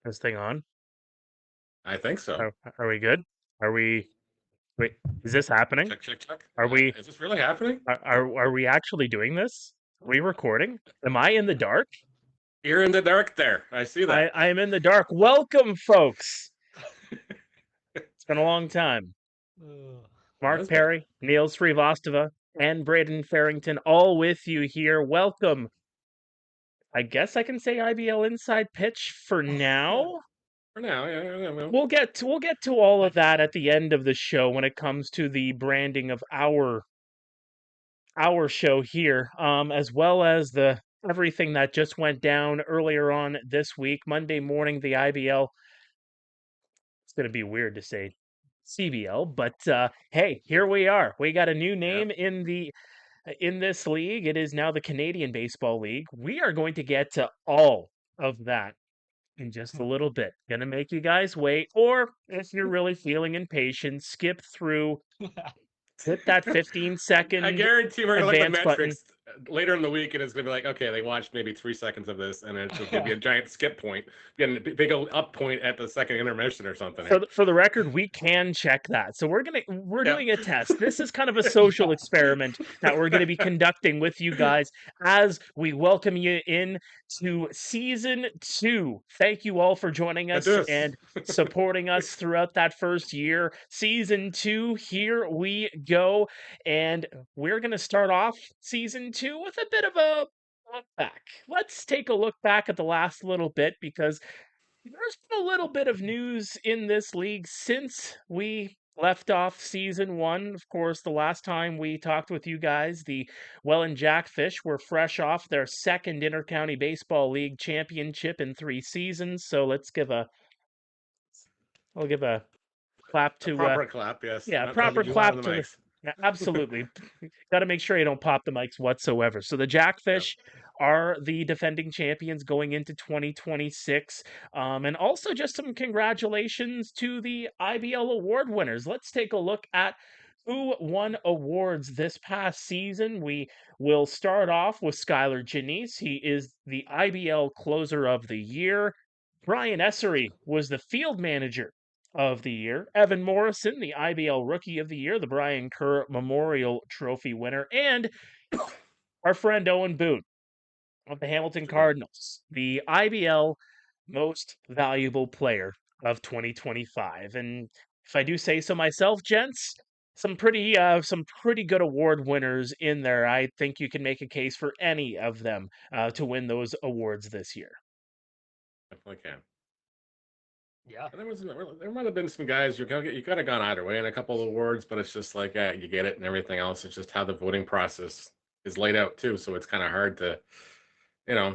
This thing on? I think so. Are we good? Are we? Wait, is this happening? Check, check, check. Are we? Is this really happening? Are we actually doing this? Are we recording? Am I in the dark? You're in the dark there. I see that. I am in the dark. Welcome, folks. It's been a long time. It Mark has been. Pare, Neil Srivastava, and Braeden Ferrington, all with you here. Welcome. I guess I can say IBL Inside Pitch for Yeah. now. For now, yeah. We'll get to all of that at the end of the show when it comes to the branding of our show here, as well as the everything that just went down earlier on this week, Monday morning. The IBL. It's going to be weird to say CBL, but hey, here we are. We got a new Yeah. name in this league. It is now the Canadian Baseball League. We are going to get to all of that in just a little bit. Gonna make you guys wait, or if you're really feeling impatient, skip through, hit that 15 I second guarantee we're gonna look at the advance button. metrics later in the week, and it's gonna be like, okay, they watched maybe 3 seconds of this, and it's gonna be a giant skip point, getting a big old up point at the second intermission or something For here. the record, we can check that. So we're Yeah. doing a test. This is kind of a social experiment that we're gonna be conducting with you guys as we welcome you in to season 2. Thank you all for joining Let's do us this. and supporting us throughout that first year. Season 2, here we go. And we're gonna start off season 2 with a bit of a look back. Let's take a look back at the last little bit because there's been a little bit of news in this league since we left off season 1. Of course, the last time we talked with you guys, the Welland Jackfish were fresh off their second Intercounty Baseball League championship in 3 seasons. So I'll give a clap A to proper clap, yes. yeah, Not proper you on clap the to the. mics. Yeah, absolutely. Got to make sure you don't pop the mics whatsoever. So the Yeah. Jackfish are the defending champions going into 2026. And also just some congratulations to the IBL award winners. Let's take a look at who won awards this past season. We will start off with Skylar Janice. He is the IBL closer of the year. Brian Essery was the field manager of the year. Evan Morrison, the IBL Rookie of the Year, the Brian Kerr Memorial Trophy winner, and our friend Owen Boone of the Hamilton Mr. Boone. Cardinals, the IBL Most Valuable Player of 2025. And if I do say so myself, gents, some pretty good award winners in there. I think you can make a case for any of them to win those awards this year. Definitely can. Yeah. There might have been some guys you could have gone either way in a couple of awards, but it's just like you get it and everything else. It's just how the voting process is laid out too, so it's kind of hard to, you know,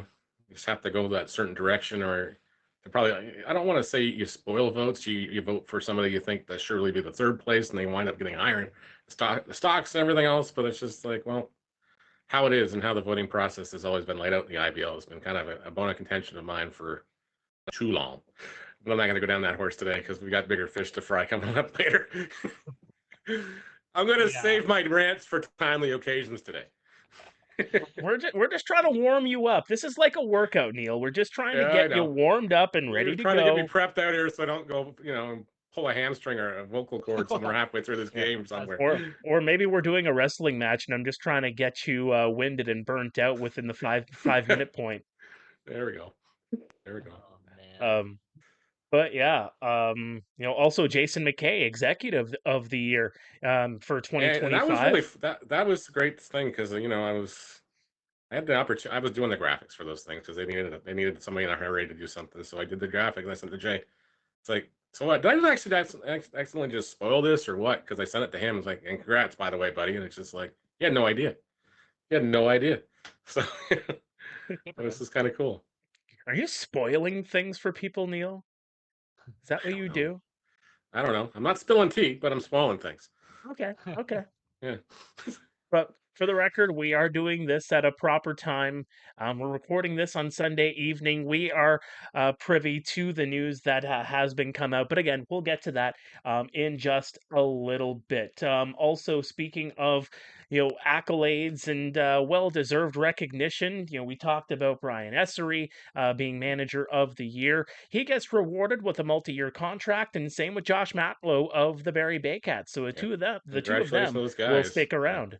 you just have to go that certain direction or to probably. I don't want to say you spoil votes. You vote for somebody you think that surely be the third place, and they wind up getting higher in the stocks and everything else. But it's just like, well, how it is and how the voting process has always been laid out in the IBL has been kind of a bone of contention of mine for too long. But I'm not going to go down that horse today because we got bigger fish to fry coming up later. I'm going to Yeah. save my rants for timely occasions today. We're just trying to warm you up. This is like a workout, Neil. We're just trying to Yeah, I get you know. warmed up and You're ready to trying to get me go. prepped out here so I don't go, pull a hamstring or a vocal cord somewhere halfway through this Yeah. game somewhere. Or maybe we're doing a wrestling match and I'm just trying to get you winded and burnt out within the 5 minute point. There we go. There we go. Oh man. Um, but yeah, also Jason McKay, executive of the year for And that was really 2025. that was a great thing because I had the opportunity. I was doing the graphics for those things because they needed somebody in a hurry to do something. So I did the graphic and I sent it to Jay. It's like, so what? Did I just actually accidentally just spoil this or what? Because I sent it to him. It's like, and congrats, by the way, buddy. And it's just like, he had no idea. He had no idea. So this is kind of cool. Are you spoiling things for people, Neil? Is that I what don't you know. do? I don't know. I'm not spilling tea, but I'm spoiling things. Okay, okay. Yeah. But For the record, we are doing this at a proper time. We're recording this on Sunday evening. We are privy to the news that has been come out, but again, we'll get to that in just a little bit. Also, speaking of accolades and well-deserved recognition, we talked about Brian Essery being manager of the year. He gets rewarded with a multi-year contract, and same with Josh Matlow of the Barrie Baycats. So the Yep. two of Congratulations them to those will guys. stick around.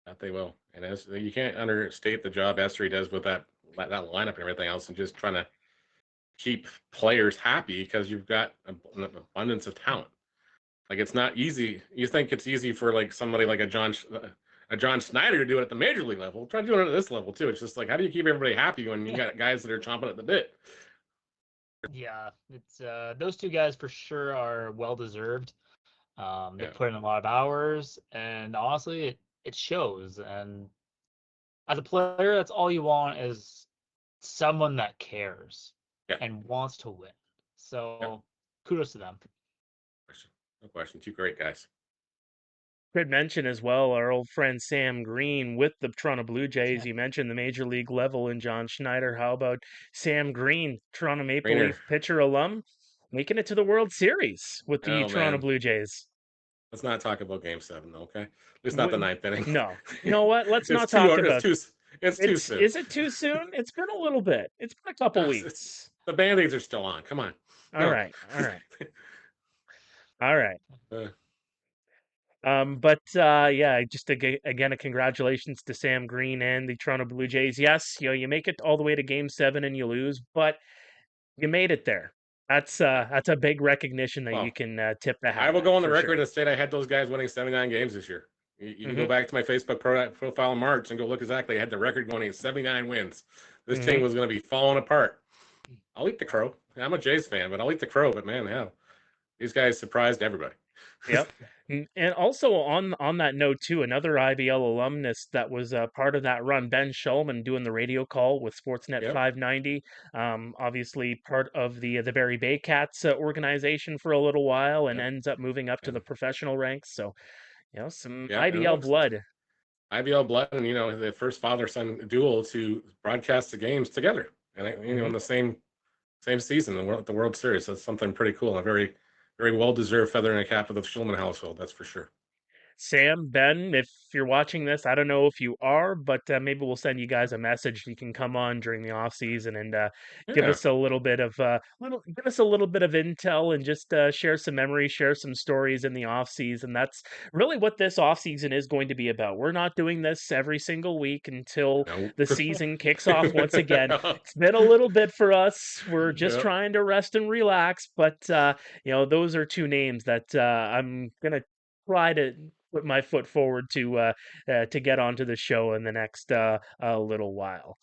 That they will. And as you can't understate the job Essery does with that lineup and everything else, and just trying to keep players happy because you've got an abundance of talent. Like, it's not easy. You think it's easy for like somebody like a John Schneider to do it at the major league level. Try to do it at this level too. It's just like, how do you keep everybody happy when you got guys that are chomping at the bit? Yeah, it's those two guys for sure are well deserved. They Yeah. put in a lot of hours, and honestly, it shows. And as a player, that's all you want is someone that cares Yeah. and wants to win. So Yeah. kudos to them. No question. Two great guys. Could mention as well our old friend Sam Green with the Toronto Blue Jays. You mentioned the major league level and John Schneider. How about Sam Green, Toronto Maple Greener. Leaf pitcher alum, making it to the World Series with the Toronto Man. Blue Jays? Let's not talk about Game 7, though, okay? At least not the ninth inning. No. You know what? Let's not It's too talk about it. It's too soon. Is it too soon? It's been a little bit. It's been a couple weeks. The Band-Aids are still on. Come on. All right. But yeah, just again, a congratulations to Sam Green and the Toronto Blue Jays. Yes, you make it all the way to Game 7 and you lose, but you made it there. That's a big recognition that you can tip the hat. I will go on the record sure. and state I had those guys winning 79 games this year. You can go back to my Facebook profile in March and go look exactly. I had the record going at 79 wins. This team was going to be falling apart. I'll eat the crow. I'm a Jays fan, but I'll eat the crow. But man, yeah, these guys surprised everybody. Yep. And also on that note too, another IBL alumnus that was part of that run, Ben Shulman, doing the radio call with Sportsnet 590. Obviously part of the Barrie Baycats organization for a little while, and ends up moving up to the professional ranks. So, some IBL blood. IBL blood, and the first father-son duel to broadcast the games together, and in the same season, the World Series. That's something pretty cool. A very, very well-deserved feather in the cap of the Shulman household, that's for sure. Sam, Ben, if you're watching this, I don't know if you are, but maybe we'll send you guys a message. You can come on during the off season and give us a little bit of intel and just share some memories, share some stories in the off season. That's really what this off season is going to be about. We're not doing this every single week until the season kicks off once again. It's been a little bit for us. We're just trying to rest and relax, but those are two names that I'm gonna try to put my foot forward to get onto the show in the next little while.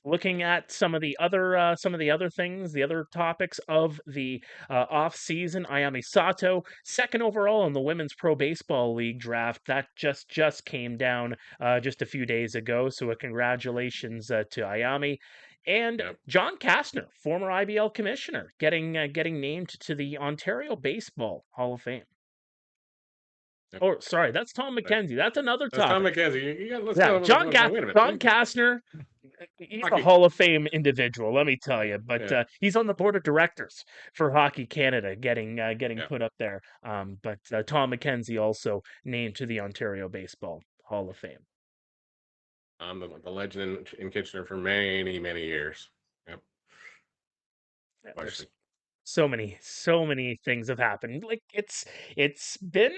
Looking at some of the other things, the other topics of the off season, Ayami Sato, second overall in the Women's Pro Baseball League draft. That just came down just a few days ago. So a congratulations to Ayami. And John Kastner, former IBL commissioner, getting named to the Ontario Baseball Hall of Fame. Oh, sorry, that's Tom McKenzie. That's another topic. Tom McKenzie. John Kastner, he's a Hall of Fame individual, let me tell you. But he's on the board of directors for Hockey Canada, getting put up there. But Tom McKenzie also named to the Ontario Baseball Hall of Fame. The legend in Kitchener for many, many years. Yep. So many things have happened. Like it's been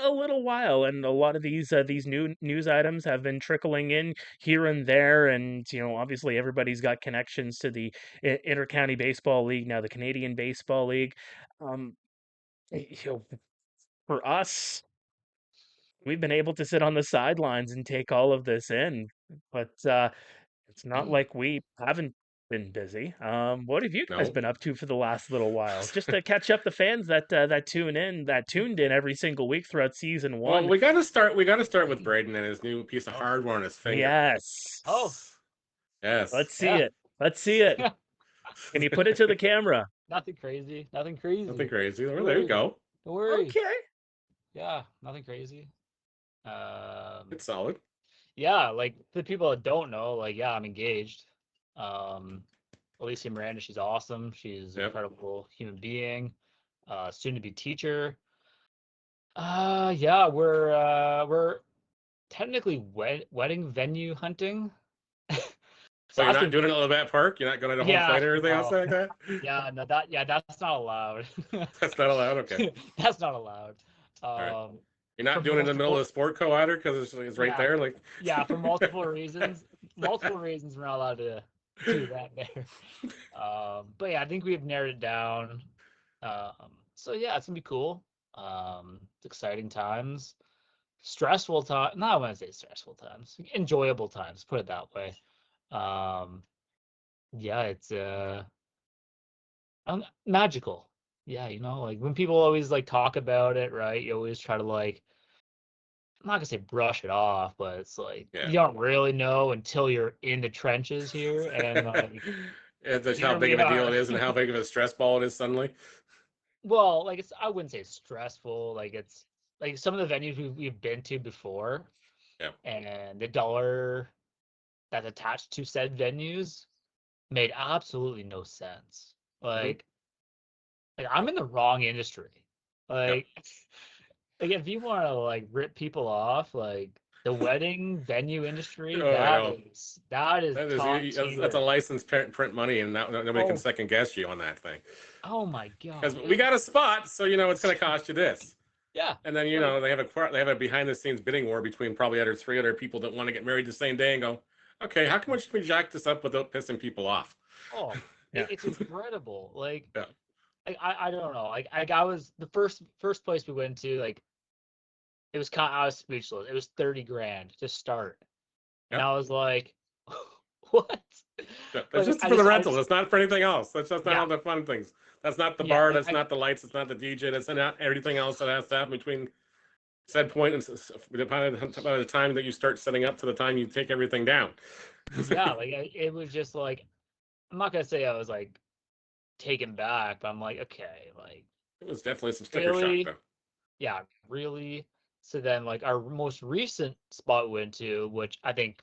a little while, and a lot of these new news items have been trickling in here and there, and obviously everybody's got connections to the Intercounty Baseball League, now the Canadian Baseball League. For us, we've been able to sit on the sidelines and take all of this in, but it's not like we haven't been busy. What have you guys been up to for the last little while? Just to catch up the fans that tuned in every single week throughout season 1. Well, we got to start with Braeden and his new piece of hardware on his finger. Yes. Oh. Yes. Let's see it. Can you put it to the camera? Nothing crazy. Nothing crazy. There you go. Don't worry. Okay. Yeah, nothing crazy. It's solid. Yeah, like the people that don't know, like, yeah, I'm engaged. Alicia Miranda, she's awesome. She's an incredible human being. Soon to be teacher. Yeah, we're technically wedding venue hunting. So you're not doing it at Levat Park? You're not going to home plate or anything else like that? Yeah, no, that's not allowed. That's not allowed? Okay. That's not allowed. Right. You're not doing it in the middle of the sport co either because it's right there? Like yeah, for multiple reasons. Multiple reasons we're not allowed to do that there. But yeah, I think we've narrowed it down. So yeah, it's gonna be cool. It's exciting times. Stressful time. No, I wouldn't say stressful times. Enjoyable times, put it that way. Yeah, it's magical. Yeah, like when people always like talk about it, right? You always try to like, I'm not gonna say brush it off, but it's like you don't really know until you're in the trenches here, and like, that's how big of a deal it is, and how big of a stress ball it is suddenly. Well, like I wouldn't say stressful. Like it's like some of the venues we've been to before, and the dollar that's attached to said venues made absolutely no sense. Like I'm in the wrong industry. Like, like if you want to like rip people off, like the wedding venue industry, that is top tier. That's a licensed print money, and nobody can second guess you on that thing. Oh my god! Because we got a spot, so it's going to cost you this. Yeah. And then they have a behind the scenes bidding war between probably three other people that want to get married the same day and go, okay, how come we jack this up without pissing people off? Oh, it's incredible. Like, I don't know. Like I was the first place we went to, like it was I was speechless. It was $30,000 to start, and I was like, what? That's just for the rental. It's not for anything else. That's just not all the fun things. That's not the bar. That's not the lights. It's not the DJ. That's not everything else that has to happen between said point and by the time that you start setting up to the time you take everything down. Yeah, like it was just like, I'm not gonna say I was like taken back, but I'm like, okay, like it was definitely some sticker shock though. Yeah, really. So then, like our most recent spot we went to, which I think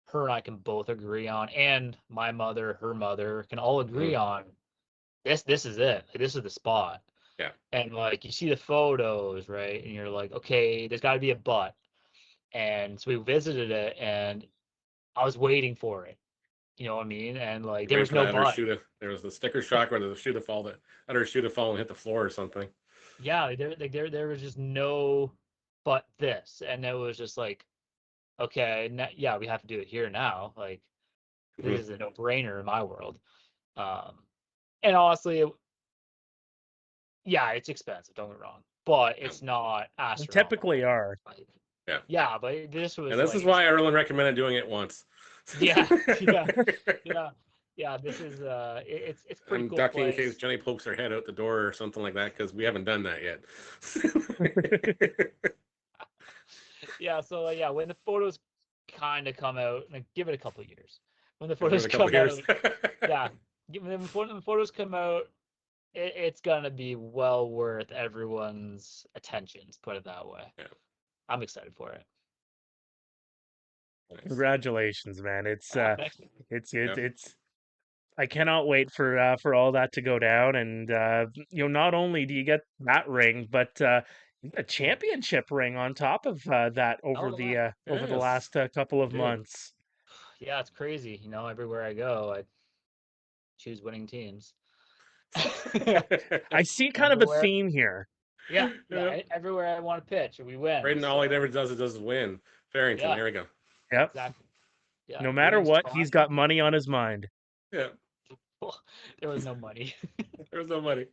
her and I can both agree on, and my mother, her mother can all agree on. This is it. Like, this is the spot. Yeah. And like you see the photos, right? And you're like, okay, there's got to be a but. And so we visited it, and I was waiting for it. You know what I mean? And like there was no but. There was the sticker shock where the shoe to fall and hit the floor or something. Yeah, there was just no but this, and it was just like, okay, yeah, we have to do it here now. Like this is a no-brainer in my world. And honestly, yeah, it's expensive. Don't get me wrong, but it's not astronomical. Typically are. Yeah, but this was. And this is why Erlen recommended doing it once. Yeah. This is it's pretty cool. I'm ducking in case Jenny pokes her head out the door or something like that because we haven't done that yet. Yeah, so when the photos kind of come out, like, give it a couple of years. When the photos come out, when the photos come out, it's gonna be well worth everyone's attention. Let's put it that way. Yeah. I'm excited for it. Nice. Congratulations, man! It's I cannot wait for all that to go down, and not only do you get that ring, but you get a championship ring on top of that over the last couple of months. Yeah, it's crazy. Everywhere I go, I choose winning teams. I see kind of a theme here. Yeah. Everywhere I want to pitch, we win. Braeden, all he ever does is win. Farrington, there we go. Yep. Exactly. Yeah, no matter what, he's got money on his mind. Yeah. Well, there was no money. There was no money.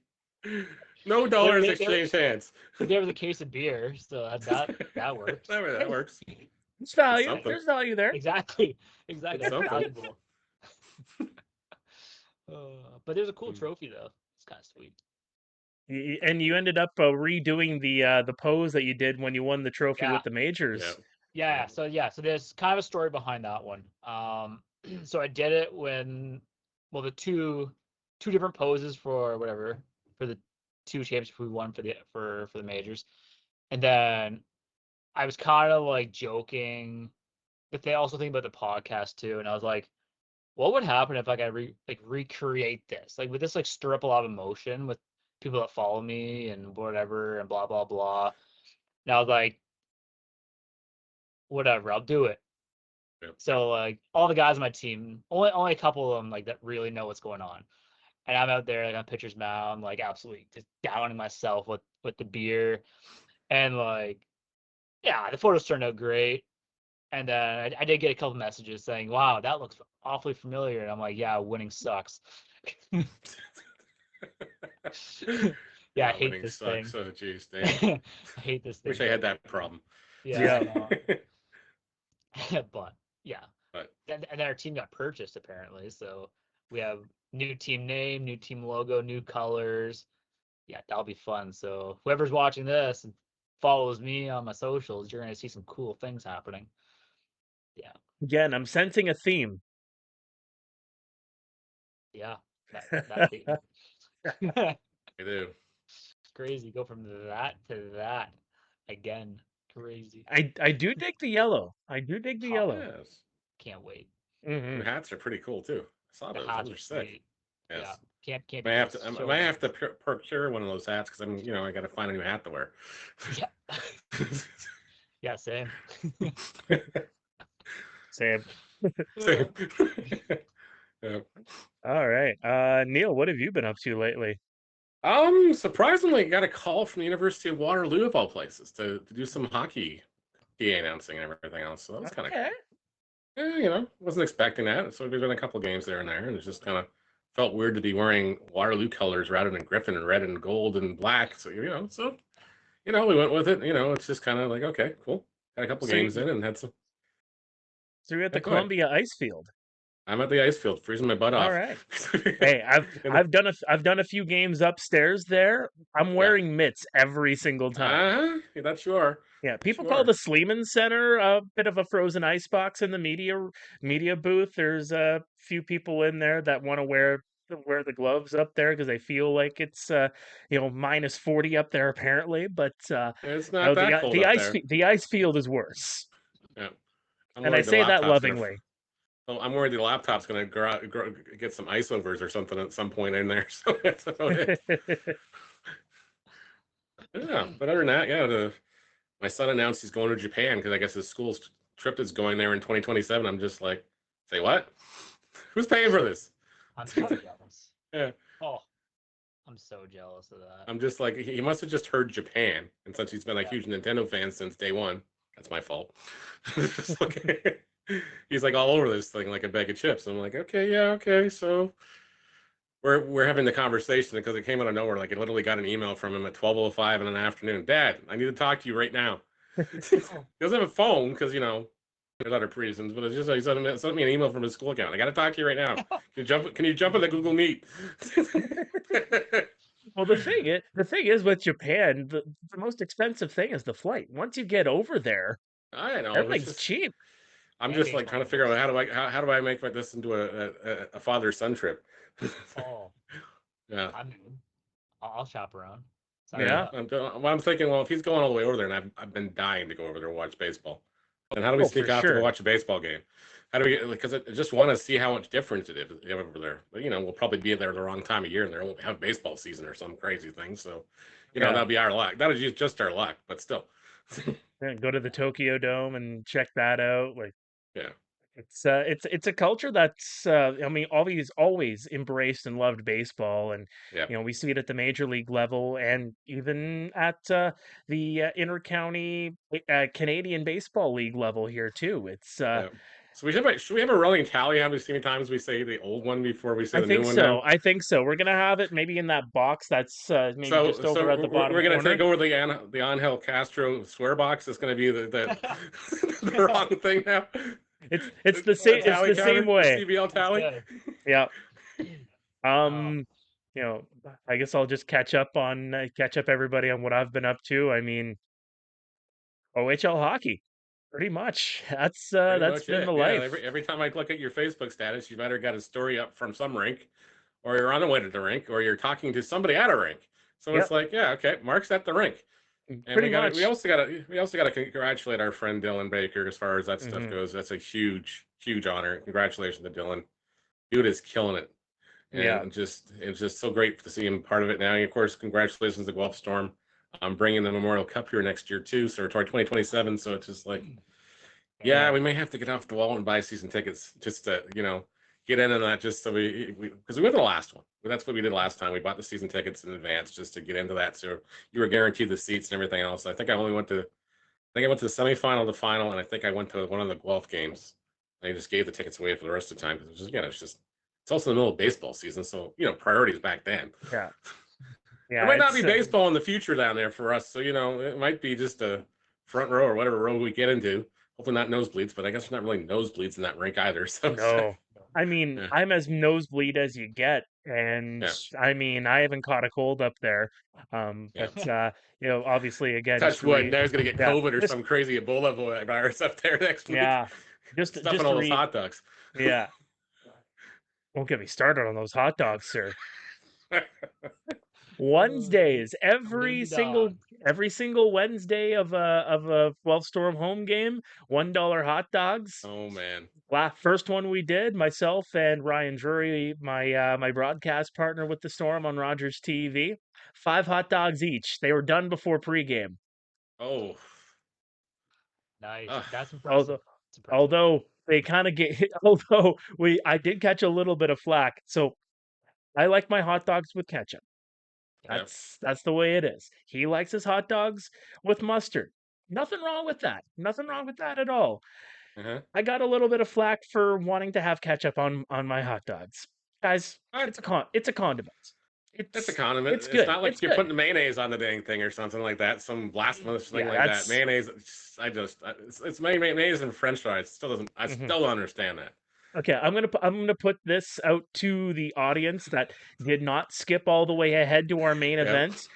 No dollars exchanged hands. There was a case of beer, so that works. That works. There's value. There's value there. Exactly. That's valuable. But there's a cool trophy though. It's kind of sweet. And you ended up redoing the pose that you did when you won the trophy with the majors. Yeah. So there's kind of a story behind that one. So I did it when, the two different poses for the two championships we won for the majors, and then I was kind of like joking, but they also think about the podcast too, and I was like, what would happen if I could recreate this? Like, would this like stir up a lot of emotion with people that follow me and whatever and blah blah blah? And I was like, whatever, I'll do it. Yep. So like all the guys on my team, only a couple of them like that really know what's going on. And I'm out there like on pitcher's mound, like absolutely just downing myself with the beer. And like, yeah, the photos turned out great. And then I did get a couple messages saying, "Wow, that looks awfully familiar." And I'm like, "Yeah, winning sucks." Yeah, I hate winning this sucks. thing. Oh, geez, damn. I hate this thing. Wish I had that problem. Yeah, I know. But yeah, But and then our team got purchased apparently, so we have new team name, new team logo, new colors. Yeah, that'll be fun. So whoever's watching this and follows me on my socials, you're gonna see some cool things happening. Yeah. Again, I'm sensing a theme. Yeah, that theme. I do. Crazy. Go from that to that again. Crazy. I do dig the yellow. I do dig the yellow. Yes. Can't wait. Your hats are pretty cool too. I saw The those. hats Those are are sick. sweet. Yes. Yeah. Can't. I might have to procure one of those hats because I got to find a new hat to wear. Yeah. Yeah. Same. Same. Same. Yeah. All right. Neil, what have you been up to lately? Surprisingly, got a call from the University of Waterloo of all places to do some hockey PA announcing and everything else. So that was kind of cool. Yeah, wasn't expecting that. So we've done a couple games there and there, and it just kind of felt weird to be wearing Waterloo colors rather than Griffin and red and gold and black. So we went with it. It's just kind of like, okay, cool. Got a couple games in and had some. So you're at the Columbia Ice Field. I'm at the ice field, freezing my butt off. All right. Hey, I've done a few games upstairs there. I'm wearing mitts every single time. That's sure. Yeah, people call the Sleeman Center a bit of a frozen ice box in the media booth. There's a few people in there that want to wear the gloves up there because they feel like it's minus 40 up there apparently. But it's not that cold up there. The ice field is worse. Yeah, and I say that lovingly. I'm worried the laptop's going to get some ice overs or something at some point in there. So that's about it. Yeah, but other than that, my son announced he's going to Japan because I guess his school's trip is going there in 2027. I'm just like, say what? Who's paying for this? I'm so jealous. Yeah. Oh, I'm so jealous of that. I'm just like, he must have just heard Japan, and since he's been a huge Nintendo fan since day one, that's my fault. Just like, he's like all over this thing like a bag of chips. I'm like, okay, so we're having the conversation because it came out of nowhere. Like, I literally got an email from him at 12:05 in the afternoon. Dad, I need to talk to you right now. He doesn't have a phone because there's other reasons, but it's just he sent me an email from his school account. I got to talk to you right now. Can you jump on the Google Meet? Well, the thing is with Japan, the most expensive thing is the flight. Once you get over there, I know everything's cheap. I'm just like trying to figure out how do I make this into a father-son trip. Oh, yeah. I'll shop around. Yeah. I'm thinking, well, if he's going all the way over there, and I've been dying to go over there and watch baseball, then how do we sneak out to go watch a baseball game? How do we get? Because I just want to see how much difference it is over there. But we'll probably be there the wrong time of year, and they won't have baseball season or some crazy thing. So, that'll be our luck. That'll be just our luck, but still. Go to the Tokyo Dome and check that out. Yeah. It's a culture that's always embraced and loved baseball, and we see it at the major league level and even at the Intercounty Canadian Baseball League level here too. It's So should we have a rolling tally? How many times we say the old one before we say the new one? Now? I think so. We're gonna have it maybe in that box that's maybe just over at the bottom. We're gonna corner. take over the Angel Castro swear box. It's gonna be the wrong thing now. It's the same. It's the same way. CBL tally. Yeah. I guess I'll just catch up everybody on what I've been up to. I mean, OHL hockey, pretty much. That's been the life. Every time I look at your Facebook status, you've either got a story up from some rink, or you're on the way to the rink, or you're talking to somebody at a rink. So it's like, okay, Mark's at the rink. And Pretty we much. also gotta congratulate our friend Dylan Baker as far as that stuff Mhm. goes. That's a huge honor. Congratulations to Dylan. Dude is killing it. Yeah. And it's just so great to see him part of it now. And of course, congratulations to Guelph Storm, bringing the Memorial Cup here next year too, so toward 2027. So it's just like, yeah, Yeah. we may have to get off the wall and buy season tickets just to get in on that, just so we because we went to the last one. That's what we did last time. We bought the season tickets in advance just to get into that, so you were guaranteed the seats and everything else. I think I only went to I went to the semifinal, the final, and I think I went to one of the Guelph games. I just gave the tickets away for the rest of the time because it's also the middle of baseball season, so priorities back then. Yeah. There Yeah. might not be It's baseball in the future down there for us, so it might be just a front row or whatever row we get into. Hopefully not nosebleeds, but I guess there's not really nosebleeds in that rink either. So no. I mean, yeah, I'm as nosebleed as you get, and yeah, I mean, I haven't caught a cold up there. yeah. But obviously, again, just Touch to wood. There's gonna get yeah, COVID or just some crazy Ebola virus up there next week. yeah, Stuffing all those hot dogs. yeah. Don't get me started on those hot dogs, sir. Wednesdays, Name the dog. every single Wednesday of a 12 Storm home game, $1 hot dogs. Oh man. First one we did, myself and Ryan Drury, my broadcast partner with the Storm on Rogers TV, 5 hot dogs each. They were done before pregame. Oh. Nice. Ugh. That's impressive. Although, It's impressive. although they kind of get, I did catch a little bit of flack. So I like my hot dogs with ketchup. Yeah. That's the way it is. He likes his hot dogs with mustard. Nothing wrong with that. Nothing wrong with that at all. Uh-huh. I got a little bit of flack for wanting to have ketchup on my hot dogs. Guys, What? it's a condiment. That's a It's condiment. it's It's good. not like It's you're good. putting mayonnaise on the dang thing or something like that. Some blasphemous thing Yeah, like that. that's Mayonnaise. It's mayonnaise and French fries. Still doesn't. I mhm. still don't understand that. Okay, I'm gonna put this out to the audience that did not skip all the way ahead to our main Yep. event.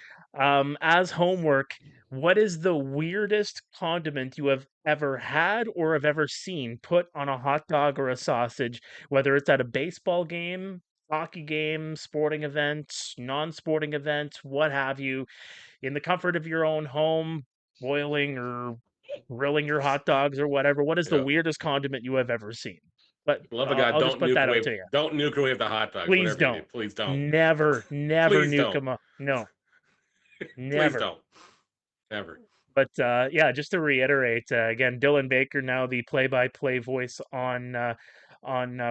As homework, what is the weirdest condiment you have ever had or have ever seen put on a hot dog or a sausage, whether it's at a baseball game, hockey game, sporting event, non-sporting event, what have you, in the comfort of your own home, boiling or grilling your hot dogs or whatever? What is the Yep. weirdest condiment you have ever seen? But For the love of God, I'll just put that out to you. don't nuke away the hot dogs. Please Whatever you do, don't. please don't. Never Please nuke don't. them up. No, Please never. don't. Ever. But yeah, just to reiterate, again, Dylan Baker now the play-by-play voice on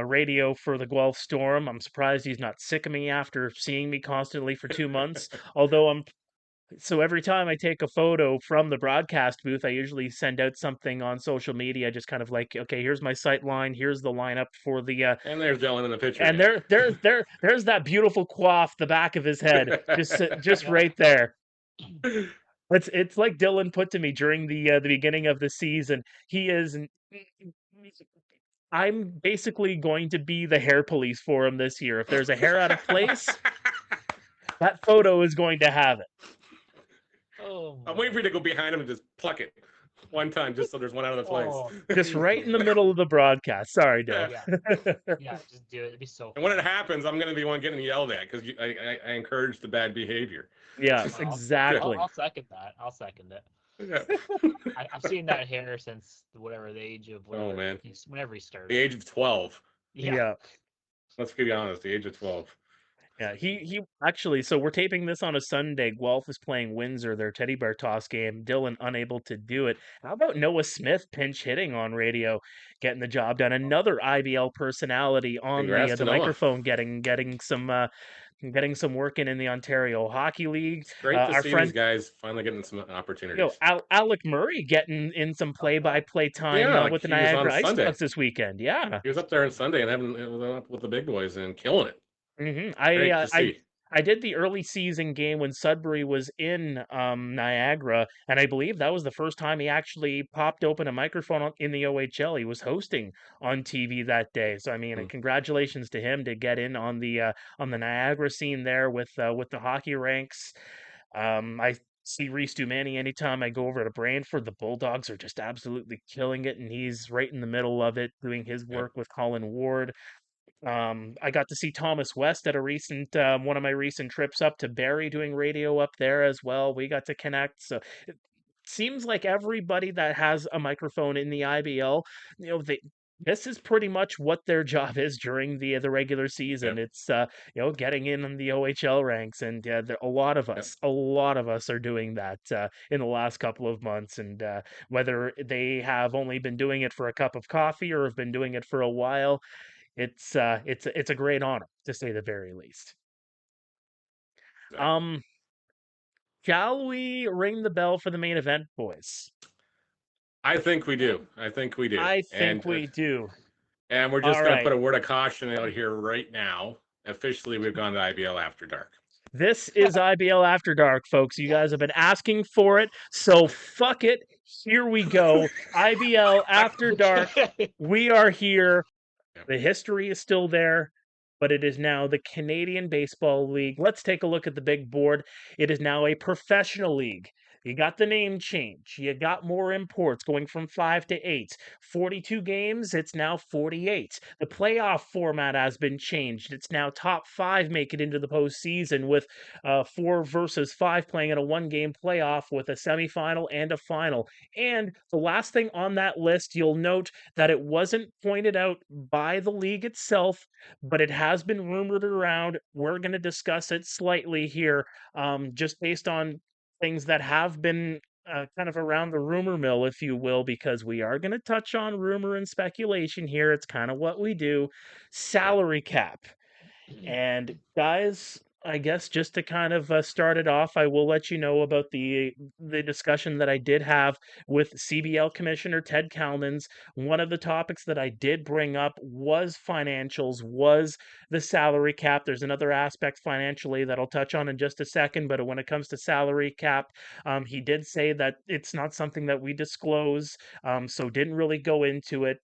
radio for the Guelph Storm. I'm surprised he's not sick of me after seeing me constantly for 2 months. Although so every time I take a photo from the broadcast booth, I usually send out something on social media, just kind of like, okay, here's my sight line, here's the lineup for the And there's Dylan in the picture and again. there's that beautiful coif, the back of his head, just right there. It's like Dylan put to me during the beginning of the season. He is. I'm basically going to be the hair police for him this year. If there's a hair out of place, that photo is going to have it. Oh, I'm waiting for you to go behind him and just pluck it one time, just so there's one out of the place. Just right in the middle of the broadcast. Sorry, Dylan. Yeah, just do it. It'd be so fun. And when it happens, I'm going to be one getting yelled at because I encourage the bad behavior. Yes, exactly. I'll second that. I'll second it. Yeah. I've seen that hair since whatever the age of whatever, Oh man, whenever he started. the age of 12. Yeah. Let's be honest, the age of 12. Yeah, he actually. So we're taping this on a Sunday. Guelph is playing Windsor, their teddy bear toss game. Dylan unable to do it. How about Noah Smith pinch hitting on radio, getting the job done? Another IBL personality on Congrats to the Noah. microphone, getting some work in the Ontario Hockey League. It's great to Our see friend, these guys finally getting some opportunities. Alec Murray getting in some play-by-play time Yeah, like with the he was on Niagara Ice Sunday. Dogs this weekend. Yeah, He was up there on Sunday and having with the big boys and killing it. Great to see. I did the early season game when Sudbury was in Niagara, and I believe that was the first time he actually popped open a microphone in the OHL. He was hosting on TV that day, so I mean, congratulations to him to get in on the Niagara scene there with the hockey ranks. I see Reese Dumani anytime I go over to Brantford. The Bulldogs are just absolutely killing it, and he's right in the middle of it, doing his work with Colin Ward. I got to see Thomas West at a recent one of my recent trips up to Barrie doing radio up there as well. We got to connect. So it seems like everybody that has a microphone in the IBL, this is pretty much what their job is during the regular season. Yep. It's getting in the OHL ranks, and a lot of Yep. us are doing that in the last couple of months, and whether they have only been doing it for a cup of coffee or have been doing it for a while, it's a great honor, to say the very least. Exactly. Shall we ring the bell for the main event, boys? I think we do. I think we do. I think we do. And we're All just going to right. put a word of caution out here right now. Officially, we've gone to IBL After Dark. This is IBL After Dark, folks. You guys have been asking for it, so fuck it. Here we go. IBL After Dark. We are here. Yep. The history is still there, but it is now the Canadian Baseball League. Let's take a look at the big board. It is now a professional league. You got the name change. You got more imports going from 5 to 8. 42 games, it's now 48. The playoff format has been changed. It's now top 5 make it into the postseason with 4 versus 5 playing in a 1-game playoff with a semifinal and a final. And the last thing on that list, you'll note that it wasn't pointed out by the league itself, but it has been rumored around. We're going to discuss it slightly here, just based on things that have been kind of around the rumor mill, if you will, because we are going to touch on rumor and speculation here. It's kind of what we do. Salary cap. And guys, I guess just to kind of start it off, I will let you know about the discussion that I did have with CBL Commissioner Ted Kalmans. One of the topics that I did bring up was financials, was the salary cap. There's another aspect financially that I'll touch on in just a second, but when it comes to salary cap, he did say that it's not something that we disclose, so didn't really go into it.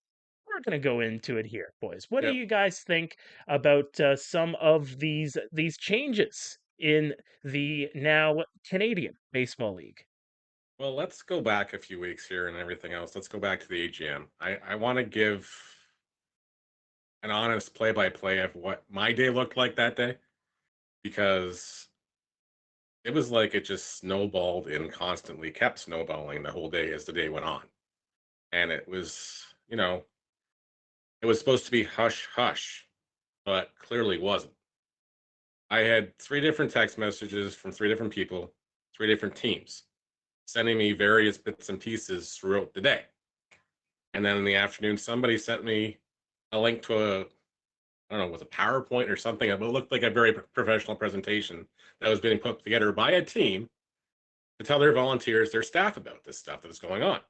We're going to go into it here, boys. What do Yep. you guys think about some of these changes in the now Canadian Baseball League? Well, let's go back a few weeks here and everything else. Let's go back to the AGM. I want to give an honest play-by-play of what my day looked like that day, because it was like it just snowballed and constantly kept snowballing the whole day as the day went on. And it was, it was supposed to be hush hush, but clearly wasn't. I had 3 different text messages from 3 different people, 3 different teams, sending me various bits and pieces throughout the day. And then in the afternoon, somebody sent me a link to I don't know, was a PowerPoint or something. It looked like a very professional presentation that was being put together by a team to tell their volunteers, their staff, about this stuff that was going on.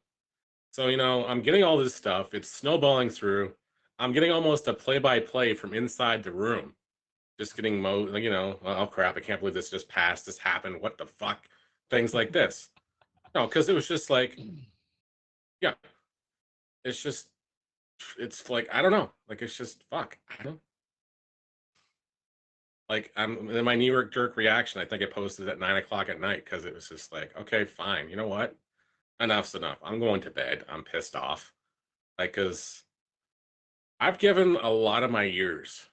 So, I'm getting all this stuff. It's snowballing through. I'm getting almost a play-by-play from inside the room. Just getting oh crap, I can't believe this just passed. This happened. What the fuck? Things like this. No, because it was just like, yeah, it's like, I don't know. Like, it's just, fuck. I don't. Like, I'm in my New York jerk reaction. I think I posted at 9 o'clock at night because it was just like, okay, fine. You know what? Enough's enough. I'm going to bed. I'm pissed off. Like, because I've given a lot of my years,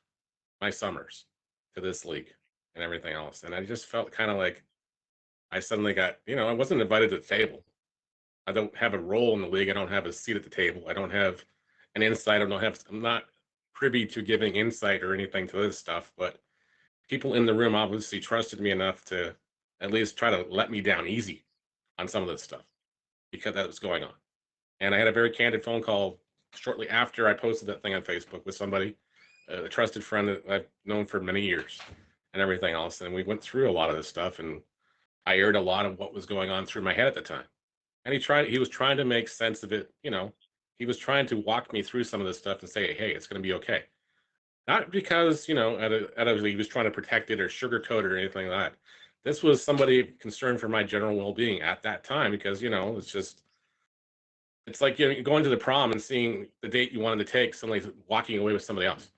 my summers, to this league and everything else. And I just felt kind of like I suddenly got, I wasn't invited to the table. I don't have a role in the league. I don't have a seat at the table. I don't have an insight. I'm not privy to giving insight or anything to this stuff, but people in the room obviously trusted me enough to at least try to let me down easy on some of this stuff because that was going on. And I had a very candid phone call shortly after I posted that thing on Facebook with somebody, a trusted friend that I've known for many years and everything else. And we went through a lot of this stuff, and I aired a lot of what was going on through my head at the time. And he was trying to make sense of it. He was trying to walk me through some of this stuff and say, hey, it's going to be okay. Not because, he was trying to protect it or sugarcoat it or anything like that. This was somebody concerned for my general well-being at that time because, it's like going to the prom and seeing the date you wanted to take, suddenly walking away with somebody else.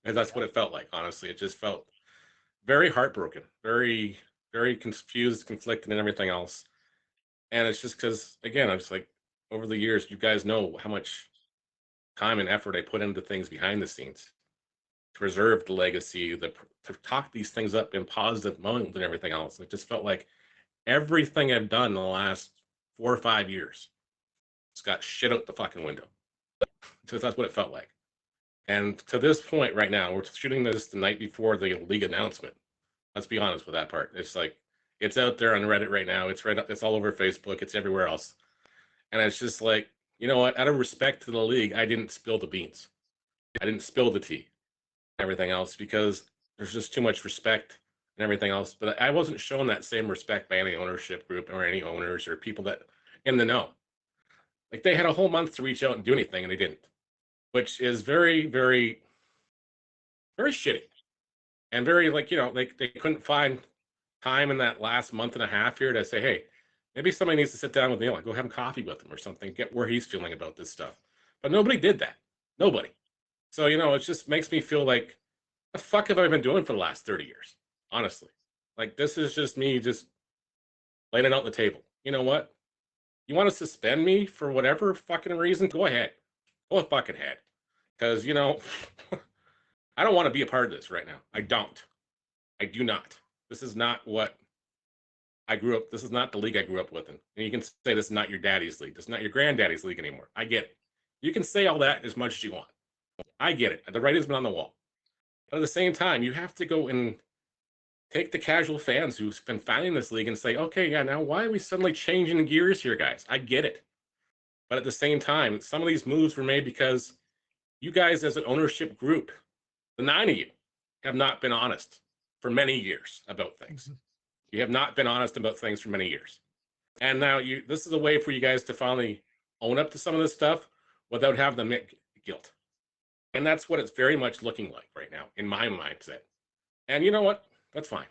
And that's what it felt like, honestly. It just felt very heartbroken, very, very confused, conflicted, and everything else. And it's just because, again, I'm just like, over the years, you guys know how much time and effort I put into things behind the scenes. preserve the legacy, to talk these things up in positive moments and everything else. It just felt like everything I've done in the last 4 or 5 years, it's got shit out the fucking window. So that's what it felt like. And to this point right now, we're shooting this the night before the league announcement. Let's be honest with that part. It's like, it's out there on Reddit right now. It's all over Facebook. It's everywhere else. And it's just like, you know what? Out of respect to the league, I didn't spill the beans. I didn't spill the tea, everything else, because there's just too much respect and everything else. But I wasn't shown that same respect by any ownership group or any owners or people that in the know. Like, they had a whole month to reach out and do anything, and they didn't, which is very, very, very shitty. And very, like, you know, they couldn't find time in that last month and a half here to say, hey, maybe somebody needs to sit down with Neil and go have coffee with him or something, get where he's feeling about this stuff. But nobody did that. Nobody. So, you know, it just makes me feel like, what the fuck have I been doing for the last 30 years? Honestly. Like, this is just me just laying it out on the table. You know what? You want to suspend me for whatever fucking reason? Go ahead. Go fucking ahead. Because, you know, I don't want to be a part of this right now. I don't. I do not. This is not what I grew up. This is not the league I grew up with. And you can say this is not your daddy's league. This is not your granddaddy's league anymore. I get it. You can say all that as much as you want. I get it. The writing's been on the wall. But at the same time, you have to go and take the casual fans who've been finding this league and say, okay, yeah, now why are we suddenly changing gears here, guys? I get it. But at the same time, some of these moves were made because you guys as an ownership group, the 9 of you, have not been honest for many years about things. You have not been honest about things for many years. And now this is a way for you guys to finally own up to some of this stuff without having to admit guilt. And that's what it's very much looking like right now in my mindset. And you know what? That's fine.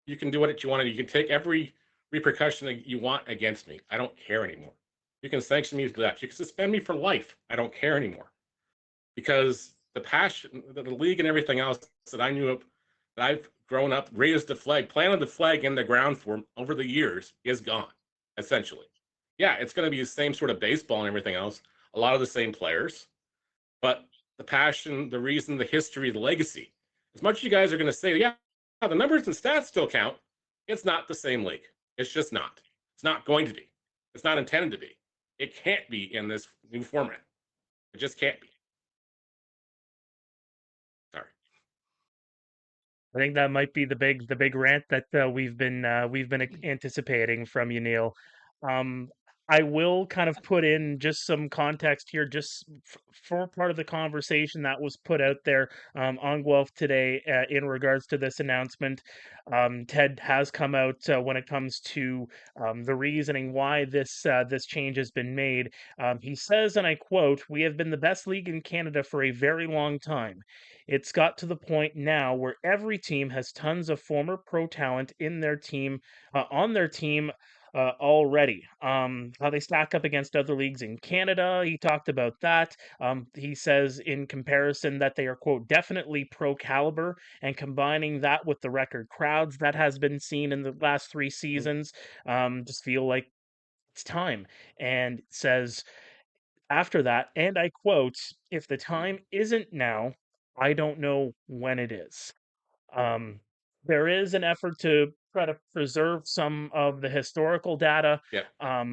You can do what you want, and you can take every repercussion that you want against me. I don't care anymore. You can sanction me for that. You can suspend me for life. I don't care anymore. Because the passion, the league and everything else that I knew of, that I've grown up, raised the flag, planted the flag in the ground for over the years is gone, essentially. Yeah, it's going to be the same sort of baseball and everything else, a lot of the same players, but the passion, the reason, the history, the legacy, as much as you guys are going to say, yeah, the numbers and stats still count, it's not the same league. It's just not. It's not going to be. It's not intended to be. It can't be in this new format. It just can't be. Sorry. I think that might be the big rant that we've been anticipating from you, Neil. I will kind of put in just some context here, just for part of the conversation that was put out there on Guelph today in regards to this announcement. Ted has come out when it comes to the reasoning why this change has been made. He says, and I quote, "We have been the best league in Canada for a very long time. It's got to the point now where every team has tons of former pro talent in their team, on their team already. How they stack up against other leagues in Canada, he talked about that. He says in comparison that they are, quote, definitely pro caliber, and combining that with the record crowds that has been seen in the last 3 seasons, just feel like it's time. And says after that, and I quote, "If the time isn't now, I don't know when it is." Um, there is an effort to try to preserve some of the historical data Yeah.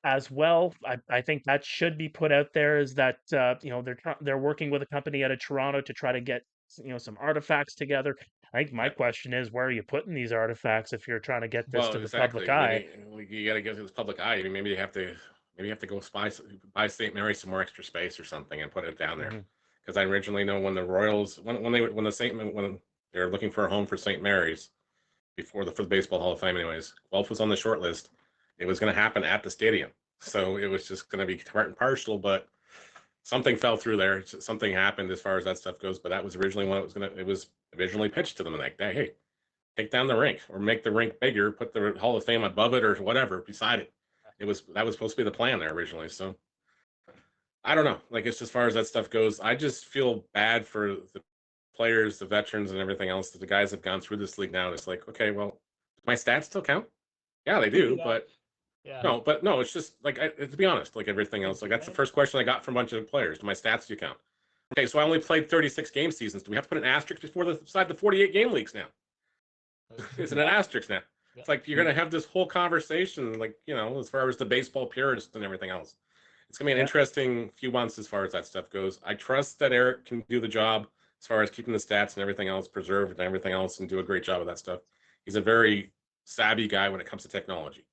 as well. I think that should be put out there, is that they're working with a company out of Toronto to try to get some artifacts together. I think my question is, where are you putting these artifacts if you're trying to get this to the public eye? You got to get to the public eye. I mean, maybe you have to go buy St. Mary's some more extra space or something and put it down there. Because I originally know when the Royals, when they were looking for a home for St. Mary's for the Baseball Hall of Fame, anyways, Guelph was on the short list. It was going to happen at the stadium, so it was just going to be part and partial. But something fell through there. Something happened as far as that stuff goes. But that was originally when it was originally pitched to them, like, hey, take down the rink or make the rink bigger, put the Hall of Fame above it or whatever beside it. That was supposed to be the plan there originally. So I don't know. Like, it's as far as that stuff goes, I just feel bad for the players, the veterans, and everything else that the guys have gone through this league now. It's like, okay, well, my stats still count. Yeah, they do, but no, it's just like, to be honest, like everything else, like that's the first question I got from a bunch of players. Do my stats do count? Okay, so I only played 36 game seasons. Do we have to put an asterisk beside the 48 game leagues now? Isn't an asterisk now? It's like you're going to have this whole conversation, like, as far as the baseball purists and everything else. It's going to be an interesting few months as far as that stuff goes. I trust that Eric can do the job as far as keeping the stats and everything else preserved and everything else and do a great job of that stuff. He's a very savvy guy when it comes to technology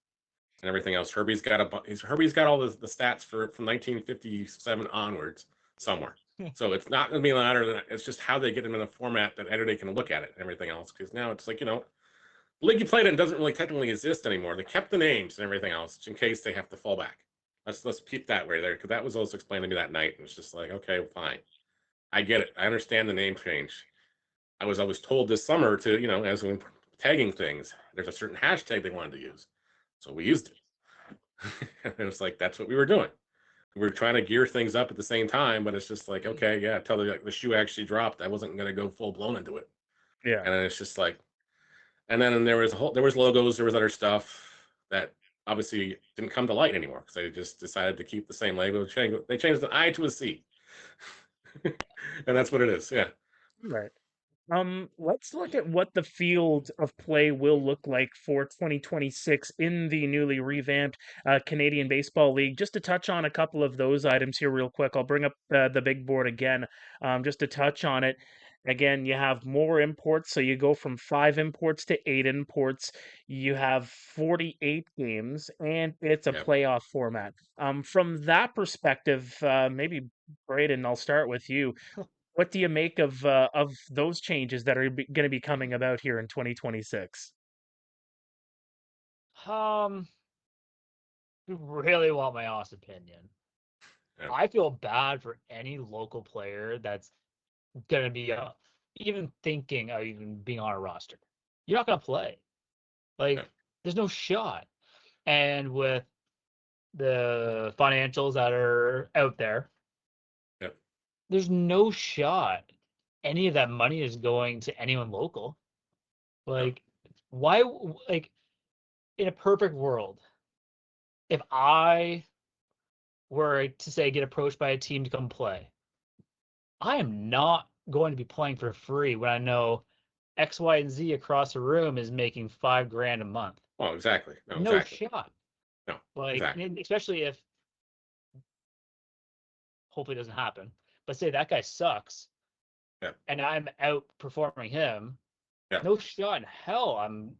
and everything else. Herbie's got all the stats from 1957 onwards somewhere. So it's not going to be a matter of that. It's just how they get them in a format that everybody can look at it and everything else. Because now it's like, the league you played in doesn't really technically exist anymore. They kept the names and everything else in case they have to fall back. Let's keep that way there, because that was also explained to me that night. And it's just like, okay, fine. I get it. I understand the name change. I was told this summer to, as we tagging things, there's a certain hashtag they wanted to use. So we used it. And it was like, that's what we were doing. We were trying to gear things up at the same time, but it's just like, okay, yeah, until the shoe actually dropped, I wasn't going to go full blown into it. Yeah. And then it's just like, and then there was logos, there was other stuff that obviously didn't come to light anymore because they just decided to keep the same label. They changed the I to a C. And that's what it is. Yeah. Right. Let's look at what the field of play will look like for 2026 in the newly revamped Canadian Baseball League. Just to touch on a couple of those items here real quick, I'll bring up the big board again, just to touch on it. Again, you have more imports, so you go from 5 imports to 8 imports. You have 48 games, and it's a playoff format. From that perspective, maybe Braeden, I'll start with you. What do you make of those changes that are going to be coming about here in 2026? You really want my honest opinion. Yeah. I feel bad for any local player that's going to be even thinking of even being on a roster. You're not going to play. There's no shot. And with the financials that are out there, there's no shot any of that money is going to anyone local. Why, in a perfect world, if I were to say get approached by a team to come play, I am not going to be playing for free when I know X, Y, and Z across the room is making $5,000 a month. Oh, exactly. No shot. No, exactly. Especially if, hopefully it doesn't happen, but say that guy sucks, and I'm outperforming him, no shot in hell I'm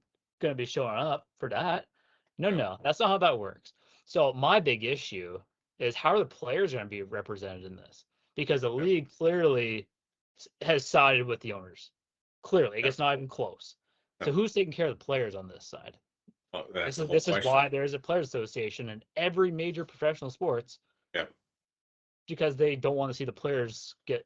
going to be showing up for that. No, that's not how that works. So my big issue is how are the players going to be represented in this? Because the league clearly has sided with the owners. Clearly, it's not even close. So who's taking care of the players on this side? Well, this is why there's a players association in every major professional sports. Because they don't want to see the players get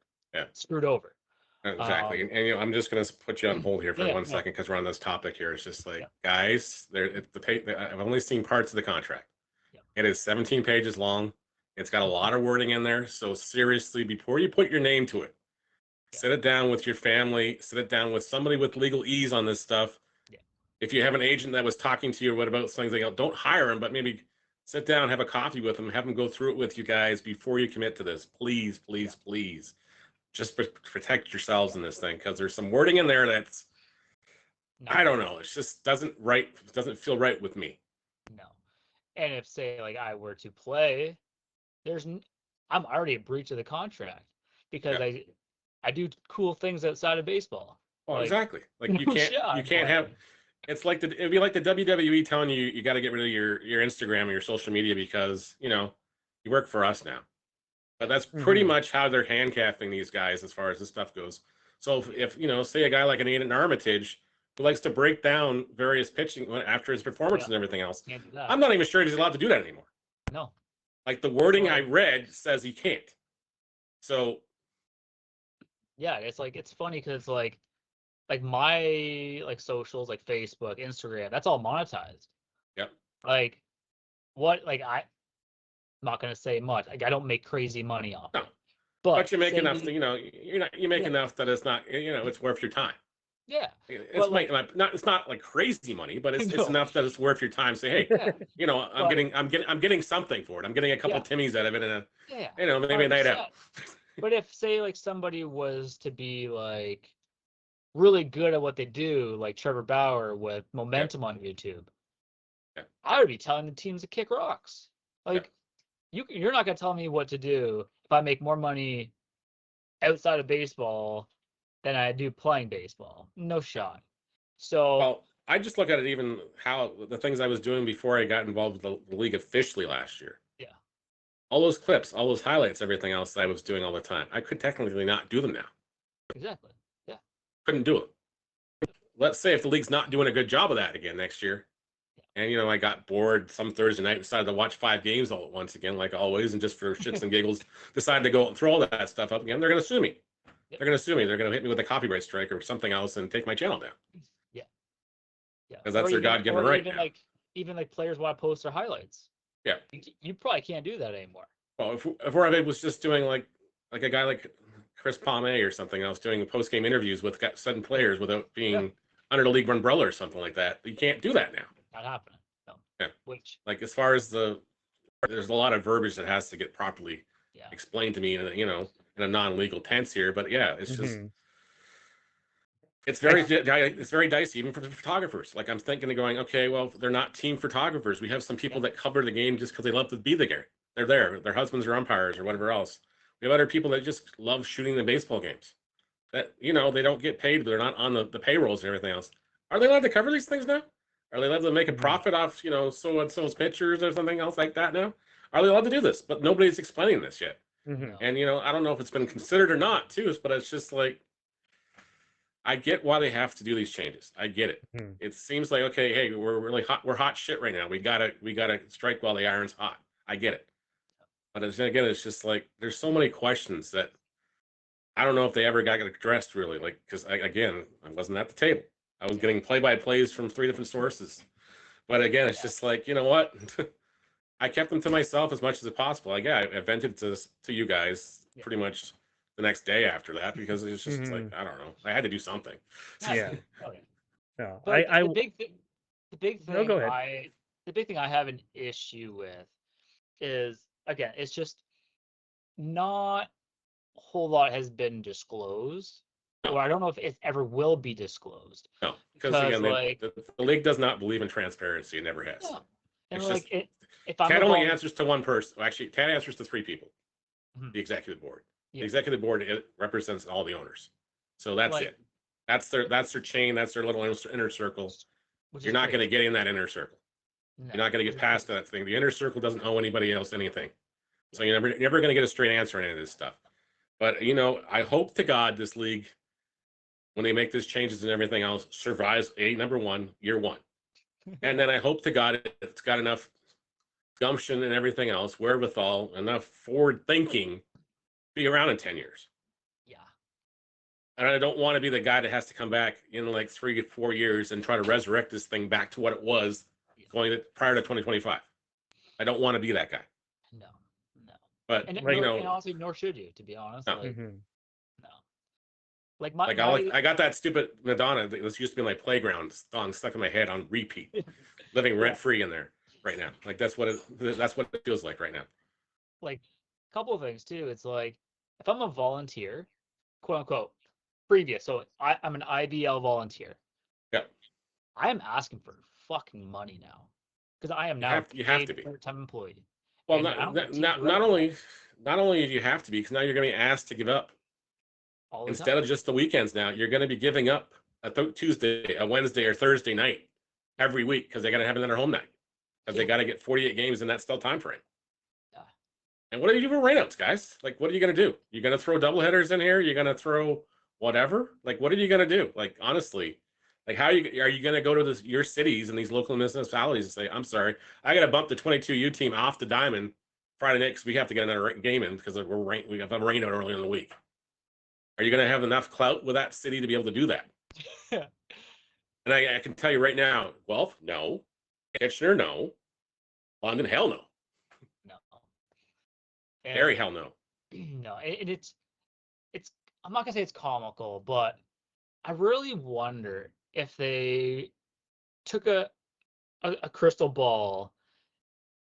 screwed over. Exactly. And I'm just going to put you on hold here for 1 second because we're on this topic here. It's just like, guys, I've only seen parts of the contract. It is 17 pages long. It's got a lot of wording in there. So seriously, before you put your name to it, sit it down with your family, sit it down with somebody with legal ease on this stuff. If you have an agent that was talking to you about something else, don't hire him, but maybe sit down, have a coffee with them, have them go through it with you guys before you commit to this. Please, please, please. Just protect yourselves in this thing, because there's some wording in there that's, I don't know. It just doesn't feel right with me. No. And if, say, I were to play, I'm already a breach of the contract because I do cool things outside of baseball. Oh, exactly. You can't have. It's like it'd be like the WWE telling you got to get rid of your Instagram or your social media because you work for us now. But that's pretty much how they're handcuffing these guys as far as this stuff goes. So if say a guy like an Aiden Armitage who likes to break down various pitching after his performance and everything else, I'm not even sure he's allowed to do that anymore. No. The wording I read says he can't. So. Yeah, it's funny because my socials like Facebook, Instagram, that's all monetized. Yep. I'm not gonna say much. I don't make crazy money off it. But you make enough to, you make enough that it's not, it's worth your time. Yeah. It's not crazy money, but it's enough that it's worth your time. Say, hey, I'm getting something for it. I'm getting a couple of Timmies out of it and maybe a night out. But if, say, like, somebody was to be, like, really good at what they do, like Trevor Bauer with momentum on YouTube, I would be telling the teams to kick rocks. Like, you're not going to tell me what to do if I make more money outside of baseball than I do playing baseball. No shot. So, well, I just look at it even how the things I was doing before I got involved with the league officially last year. Yeah. All those clips, all those highlights, everything else that I was doing all the time. I could technically not do them now. Exactly. Yeah. Couldn't do it. Let's say if the league's not doing a good job of that again next year, and I got bored some Thursday night and decided to watch 5 games all at once again, like always, and just for shits and giggles, decided to go out and throw all that stuff up again, they're going to sue me. They're going to sue me. They're going to hit me with a copyright strike or something else and take my channel down. Yeah. Yeah. Because that's their God-given right. Even like players want to post their highlights. Yeah. You probably can't do that anymore. Well, if Ravid was just doing like a guy like Chris Palme or something else, doing post-game interviews with sudden players without being under the league umbrella or something like that, you can't do that now. Not happening. No. Yeah. Which, like, as far as there's a lot of verbiage that has to get properly explained to me in a non-legal tense here, but it's just it's very dicey even for the photographers. Like, I'm thinking of going, okay, well, they're not team photographers. We have some people that cover the game just because they love to be there. They're there. Their husbands are umpires or whatever else. We have other people that just love shooting the baseball games. That they don't get paid, but they're not on the payrolls and everything else. Are they allowed to cover these things now? Are they allowed to make a profit off so and so's pictures or something else like that now? Are they allowed to do this? But nobody's explaining this yet. And I don't know if it's been considered or not too. But it's just like, I get why they have to do these changes. I get it. It seems like, okay, hey, we're really hot. We're hot shit right now. We gotta strike while the iron's hot. I get it. But again, it's just like, there's so many questions that I don't know if they ever got addressed really. Like, because I wasn't at the table. I was getting play-by-plays from 3 different sources. But again, it's just like, you know what? I kept them to myself as much as possible. Like, I vented to you guys pretty much the next day after that, because it's just like, I don't know. I had to do something. Yeah. No, the big thing. No, go ahead. The big thing I have an issue with is, again, it's just not a whole lot has been disclosed. Or I don't know if it ever will be disclosed. No, because again, the league does not believe in transparency. It never has. Yeah. And it's like, just, if Tad only answers to one person. Well, actually, Tad answers to 3 people. The executive board. The executive board, it represents all the owners. So that's it. That's their chain. That's their little inner circle. You're not going to get in that inner circle. No, you're not going to get past that thing. The inner circle doesn't owe anybody else anything. So you're never going to get a straight answer on any of this stuff. But I hope to God this league, when they make these changes and everything else, survives number 1, year 1. And then I hope to God it's got enough gumption and everything else, wherewithal, enough forward thinking to be around in 10 years. Yeah. And I don't want to be the guy that has to come back in like 3 to 4 years and try to resurrect this thing back to what it was prior to 2025. I don't want to be that guy. No. But and honestly, nor should you, to be honest. No. No. Like I got that stupid Madonna. This used to be my playground song stuck in my head on repeat, living rent free in there right now. Like, that's what it feels like right now. Like, a couple of things too. It's like, if I'm a volunteer, quote unquote, previous. So I'm an IBL volunteer. Yeah. I am asking for fucking money now, because I am now you have to be part-time employee. Well, not only do you have to be, because now you're going to be asked to give up. Instead of just the weekends now, you're going to be giving up a Tuesday, a Wednesday, or Thursday night every week, because they got to have another home night, because they got to get 48 games in that still time frame. Yeah. And what do you do for rainouts, guys? Like, what are you going to do? You're going to throw doubleheaders in here? You're going to throw whatever? Like, what are you going to do? Like, honestly, like, are you going to go to your cities and these local municipalities and say, I'm sorry, I got to bump the 22U team off the diamond Friday night because we have to get another game in because we have a rainout early in the week? Are you going to have enough clout with that city to be able to do that? And I can tell you right now, Guelph, no. Kitchener, no. London, hell no. No. Barrie, hell no. No, and it's I'm not gonna say it's comical, but I really wonder if they took a crystal ball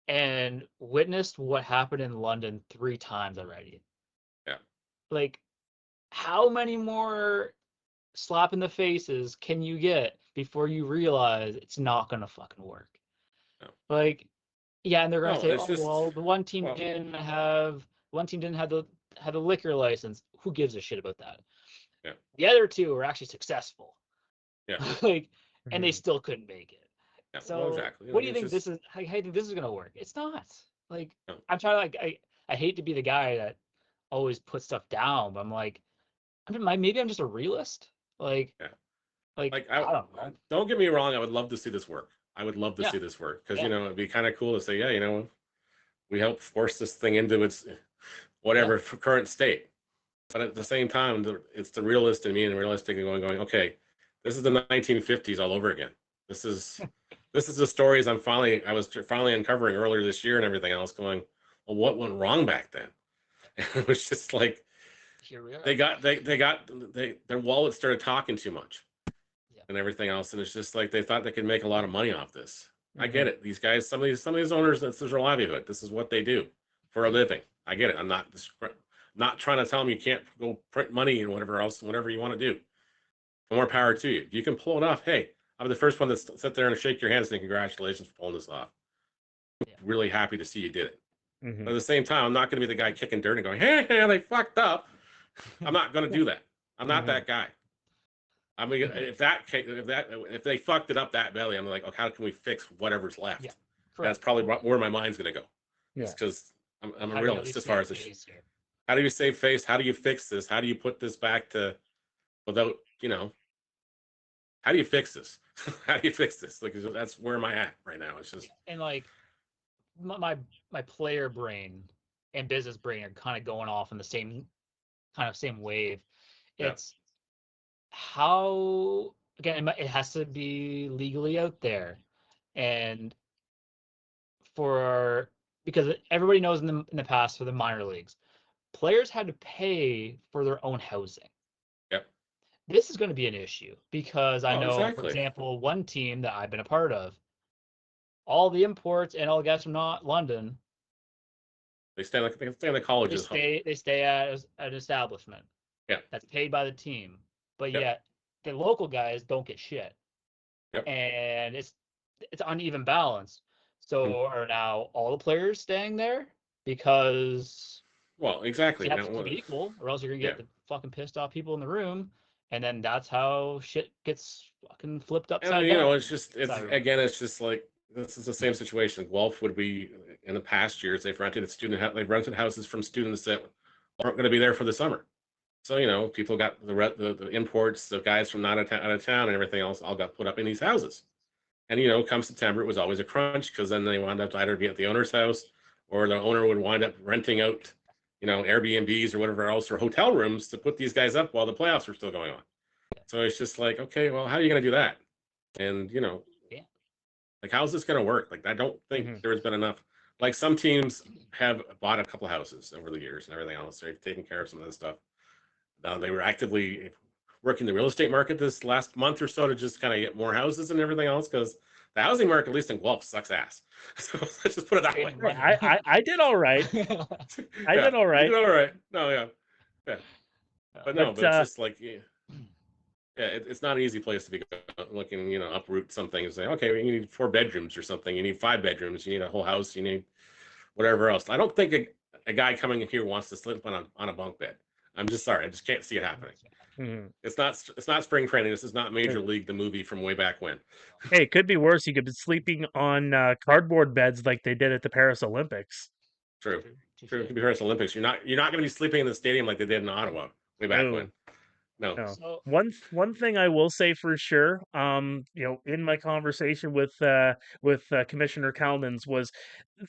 and witnessed what happened in London 3 times already. Yeah. like, how many more slap in the faces can you get before you realize it's not gonna fucking work? No. Like, yeah, and they're gonna No, say, it's "Oh, just well, the one team didn't have the liquor license." Who gives a shit about that? Yeah. The other two are actually successful. Yeah. Like, and they Mhm. still couldn't make it. Yeah, So, well, exactly. what Like, do you it's think just this is? How do you think this is gonna work? It's not. Like, no. I'm trying to I hate to be the guy that always puts stuff down, but I'm like, maybe I'm just a realist. Like, Yeah. like Like, I don't know. don't get me wrong. I would love to see this work. I would love to Yeah, see this work because yeah, it'd be kind of cool to say, yeah, we helped force this thing into its yeah. whatever current state. But at the same time, it's the realist in me and realistic and going, okay, this is the 1950s all over again. This is the stories I was finally uncovering earlier this year and everything else. Going, well, what went wrong back then? And it was just like Here we are. their wallet started talking too much Yeah. and everything else, and it's just like they thought they could make a lot of money off this. I get Mhm. it. These guys, some of these owners, this is their livelihood. This is what they do for a living. I get it. I'm not trying to tell them you can't go print money and whatever else, whatever you want to do. More power to you. If you can pull it off, hey, I'm the first one to sit there and shake your hands and say congratulations for pulling this off. Yeah. Really happy to see you did it. Mhm. But at the same time, I'm not going to be the guy kicking dirt and going, hey, they fucked up. I'm not going to do that. I'm not Mhm. that guy. I mean, if they fucked it up that badly, I'm like, okay, how can we fix whatever's left? Yeah, That's correct. probably where my mind's going to go. Yeah. It's because I'm a How do you at realist least as far save as face here? how do you save face? How do you fix this? How do you put this back to without, how do you fix this? How do you fix this? Like, that's where am I at right now? It's just, And like my player brain and business brain are kind of going off in the same wave. yeah, It's how, again, it has to be legally out there, and for because everybody knows in the past, for the minor leagues, players had to pay for their own housing. yep. This is going to be an issue because I Oh, know, for exactly. example, one team that I've been a part of, all the imports and all the guys from not London, They stay in the they college's home. stay at an establishment Yeah, that's paid by the team, but yep, yet the local guys don't get shit, yep. and it's uneven balance. Mhm. So are now all the players staying there because Well, exactly. you have Now, to keep it equal, or else you're gonna yeah, get the fucking pissed off people in the room, and then that's how shit gets fucking flipped and upside down. it's just like this is the same situation. Guelph would be in the past years they've rented houses from students that aren't going to be there for the summer. So people got the imports, the guys from out of town, and everything else all got put up in these houses. And come September, it was always a crunch because then they wound up to either be at the owner's house or the owner would wind up renting out, Airbnbs or whatever else or hotel rooms to put these guys up while the playoffs were still going on. So it's just like, okay, well, how are you going to do that? And Yeah. like, how's this going to work? Like, I don't think Mhm. there's been enough. Like, some teams have bought a couple houses over the years and everything else. They've taken care of some of this stuff. They were actively working the real estate market this last month or so to just kind of get more houses and everything else because the housing market, at least in Guelph, sucks ass. So let's just put it that way. Raining money. I did all right. I Yeah, did all you right. did all right. No, yeah, yeah. But no, But but it's just like, yeah, it's not an easy place to be looking, uproot something and say, okay, well, you need 4 bedrooms or something. You need 5 bedrooms. You need a whole house. You need whatever else. I don't think a guy coming in here wants to sleep on a bunk bed. I'm just sorry. I just can't see it happening. mhm. It's not spring training. This is not Major League, the movie from way back when. Hey, it could be worse. You could be sleeping on cardboard beds like they did at the Paris Olympics. True. True. It Touche. could be Paris Olympics. You're not going to be sleeping in the stadium like they did in Ottawa way back when. No, No. no. So One thing I will say for sure, in my conversation with Commissioner Cowlins was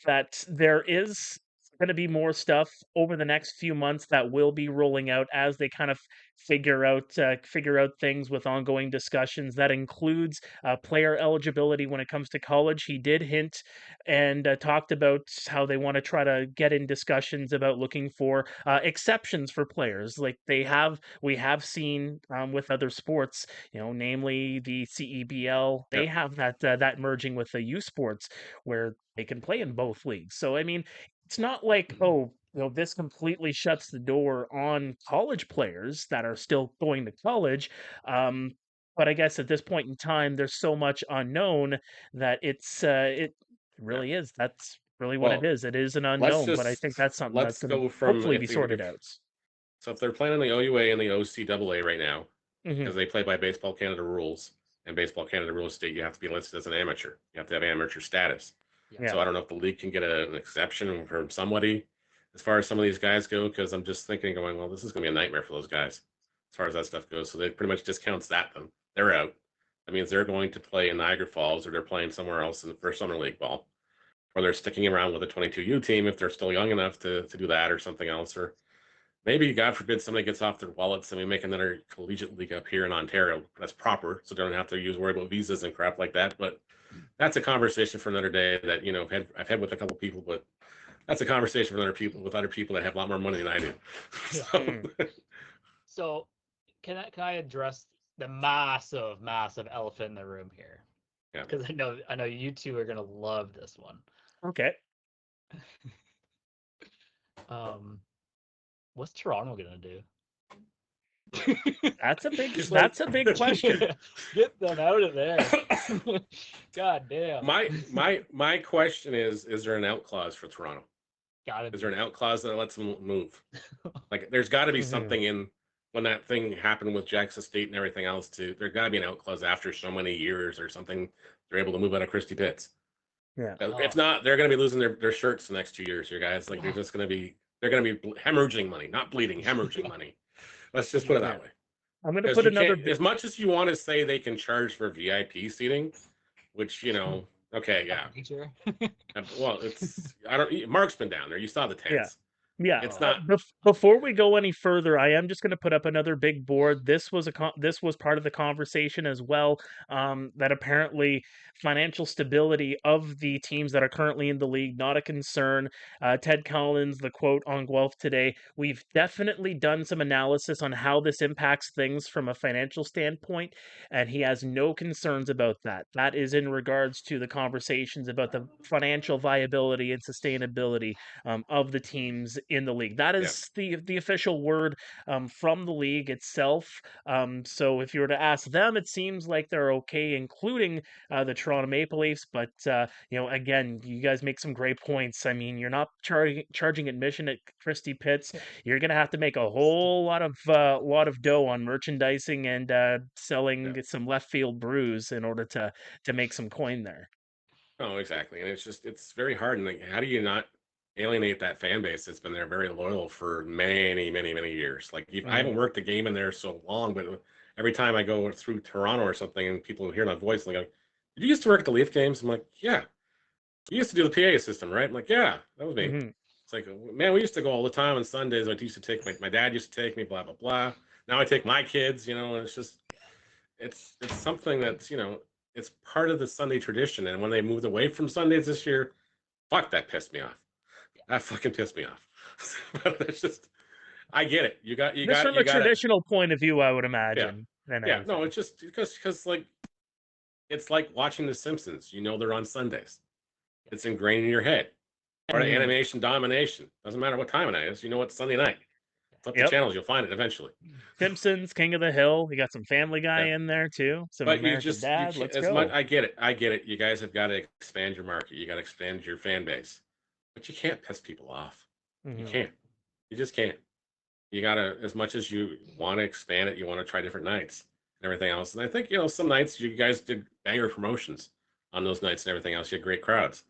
that there is going to be more stuff over the next few months that will be rolling out as they kind of figure out things with ongoing discussions. That includes player eligibility when it comes to college. He did hint and talked about how they want to try to get in discussions about looking for exceptions for players, like we have seen with other sports, namely the CEBL. They Yep. have that merging with the U Sports where they can play in both leagues. So I mean, it's not like, oh, this completely shuts the door on college players that are still going to college. Um, but I guess at this point in time, there's so much unknown that it Yeah. really is. That's really what it Well, is. It is an let's unknown, but I think that's something that's let's going to go from hopefully be if you sorted if out. so if they're playing in the OUA and the OCAA right now, Hmm. because they play by Baseball Canada rules, and Baseball Canada rules state you have to be listed as an amateur. You have to have amateur status. Yeah. Yeah. So I don't know if the league can get an exception from somebody as far as some of these guys go, because I'm just thinking, going, well, this is going to be a nightmare for those guys as far as that stuff goes. So they pretty much discounts that them. They're out. That means they're going to play in Niagara Falls, or they're playing somewhere else for summer league ball, or they're sticking around with a 22U team if they're still young enough to do that or something else, or maybe, God forbid, somebody gets off their wallets and we make another collegiate league up here in Ontario that's proper, so they don't have to worry about visas and crap like that. But that's a conversation for another day that I've had with a couple people, but that's a conversation with other people that have a lot more money than I do. Yeah. So, So can I address the massive elephant in the room here? yeah. Because I know you two are gonna love this one. Okay. What's Toronto gonna do? That's a big. He's That's like- a big question. Get them out of there. God damn. My question is there an out clause for Toronto? Gotta Is there be. an out clause that lets them move? Like, there's got to be Mhm. something in when that thing happened with Jackson State and everything else. There's got to be an out clause after so many years or something. They're able to move out of Christie Pitts. Yeah. If not, they're going to be losing their shirts the next 2 years here, guys. Like, they're going to be hemorrhaging money, not bleeding, hemorrhaging money. Let's just put it that way. I'm going to Because put you another. can't, as much as you want to say they can charge for VIP seating, which, okay, yeah. Well, Mark's been down there. You saw the tents. Yeah. It's not. Before we go any further, I am just going to put up another big board. This was part of the conversation as well. That apparently financial stability of the teams that are currently in the league not a concern. Ted Collins, the quote on Guelph today: "We've definitely done some analysis on how this impacts things from a financial standpoint, and he has no concerns about that. That is in regards to the conversations about the financial viability and sustainability of the teams in the league. That is the official word from the league itself. So if you were to ask them, it seems like they're okay, including the Toronto Maple Leafs. But again, you guys make some great points. I mean, you're not charging admission at Christie Pitts. You're gonna have to make a whole lot of dough on merchandising and selling some left field brews in order to make some coin there. Oh, exactly. And it's very hard. And, like, how do you not alienate that fan base that's been there very loyal for many, many, many years? Like, I haven't worked the game in there so long, but every time I go through Toronto or something and people hear my voice and they go, "Did you used to work at the Leaf games?" I'm like, "Yeah." "You used to do the PA system, right?" I'm like, "Yeah, that was me." It's like, man, we used to go all the time on Sundays. I used to take my dad used to take me, blah, blah, blah. Now I take my kids, and it's just, it's something that's, it's part of the Sunday tradition. And when they moved away from Sundays this year, fuck, that pissed me off. That fucking pissed me off. But it's just, I get it. Just from a traditional point of view, I would imagine. Yeah, no, it's just because like, it's like watching The Simpsons. They're on Sundays. It's ingrained in your head. Or animation domination. Doesn't matter what time it is. It's Sunday night. Flip the channels, you'll find it eventually. Simpsons, King of the Hill. You got some Family Guy in there too. Some but American Dad. Let's go. I get it. You guys have got to expand your market. You got to expand your fan base. But you can't piss people off. You can't. You just can't. You got to, as much as you want to expand it, you want to try different nights and everything else. And I think, some nights you guys did banger promotions on those nights and everything else. You had great crowds.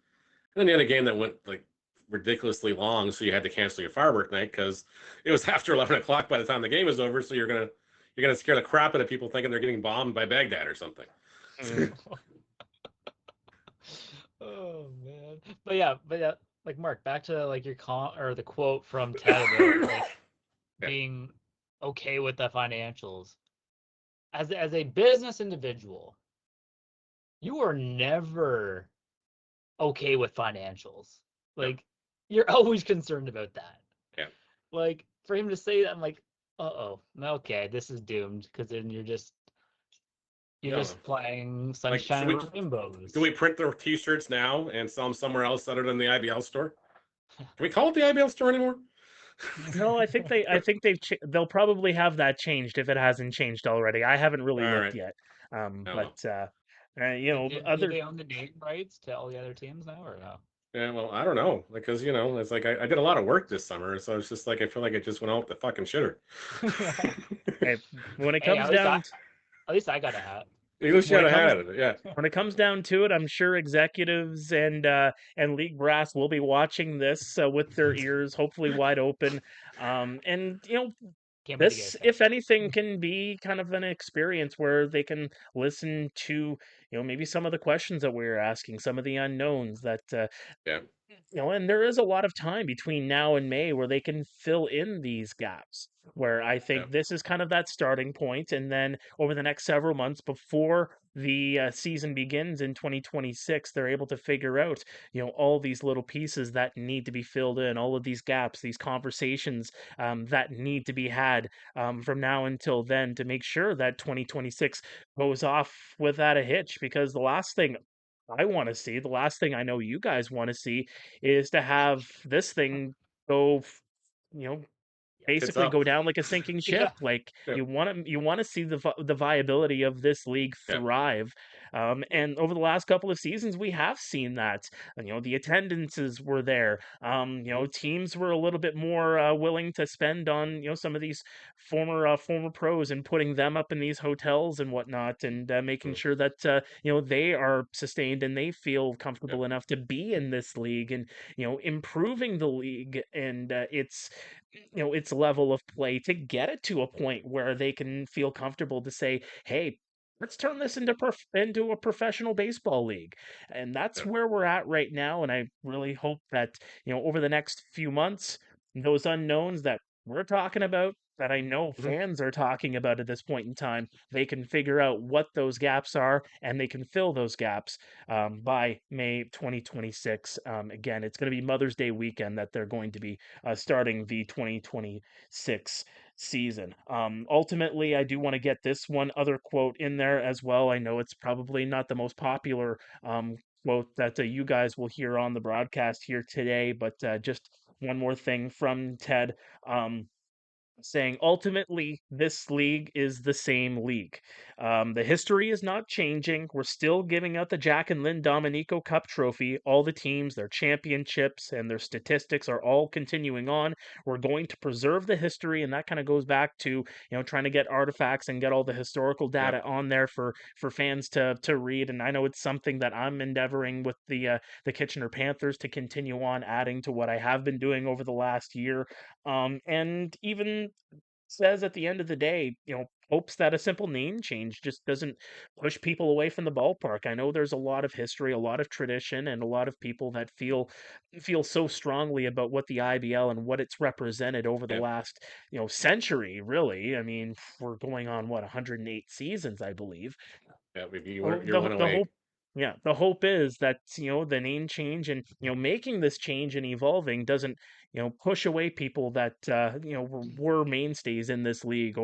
And then you had a game that went like ridiculously long, so you had to cancel your firework night because it was after 11 o'clock by the time the game was over. So you're gonna scare the crap out of people thinking they're getting bombed by Baghdad or something. Oh man, but yeah, like Mark, back to like your or the quote from Ted about, like being okay with the financials. As a business individual, you are never okay with financials. Like, you're always concerned about that. Yeah. Like, for him to say that, I'm like, okay, this is doomed, because then you're just playing sunshine and rainbows. Do we print the t-shirts now and sell them somewhere else other than the IBL store? Can we call it the IBL store anymore? No, I think they'll probably have that changed if it hasn't changed already. I haven't really All looked right. yet. Oh But well. Do other they own the name rights to all the other teams now, or no? Yeah, well, I don't know, because it's like I did a lot of work this summer, so it's just like I feel like it just went out the fucking shitter. hey, when it Hey, comes down at least I got a hat. You wish you when had it a hat comes at it, yeah. when it comes down to it, I'm sure executives and league brass will be watching this with their ears hopefully wide open. And Can't wait to get this, a if tattoo. anything, can be kind of an experience where they can listen to maybe some of the questions that we're asking, some of the unknowns that Yeah, and there is a lot of time between now and May where they can fill in these gaps. Where I yeah. think this is kind of that starting point, and then over the next several months before the season begins in 2026, they're able to figure out, all these little pieces that need to be filled in, all of these gaps, these conversations that need to be had from now until then to make sure that 2026 goes off without a hitch. Because the last thing I want to see, the last thing I know you guys want to see is to have this thing go, you know, Tits basically up. go down like a sinking ship. Yeah. Like Yeah, you want to see the viability of this league yeah. thrive. And over the last couple of seasons, we have seen that. And, the attendances were there. Mhm. Teams were a little bit more willing to spend on some of these former pros and putting them up in these hotels and whatnot, and making Mm. sure that they are sustained and they feel Yeah. comfortable enough to be in this league, and improving the league and its level of play to get it to a point where they can feel comfortable to say, "Hey, let's turn this into a professional baseball league." And that's Yeah. where we're at right now. And I really hope that over the next few months, those unknowns that we're talking about, that I know Mhm. fans are talking about at this point in time, they can figure out what those gaps are and they can fill those gaps by May 2026. Again, it's going to be Mother's Day weekend that they're going to be starting the 2026 season. Ultimately, I do want to get this one other quote in there as well. I know it's probably not the most popular quote that you guys will hear on the broadcast here today, but just one more thing from Ted. Saying ultimately this league is the same league. The history is not changing. We're still giving out the Jack and Lynn Dominico Cup trophy. All the teams, their championships, and their statistics are all continuing on. We're going to preserve the history, and that kind of goes back to trying to get artifacts and get all the historical Yeah. data on there for fans to read. And I know it's something that I'm endeavoring with the Kitchener Panthers to continue on adding to what I have been doing over the last year. And even says at the end of the day, hopes that a simple name change just doesn't push people away from the ballpark. I know there's a lot of history, a lot of tradition, and a lot of people that feel so strongly about what the IBL and what it's represented over the Yeah. last, century, really. I mean, we're going on what 108 seasons, I believe. Yeah. Oh, You're one the away. hope, yeah, the hope is that the name change and making this change and evolving doesn't push away people that were mainstays in this league Yeah.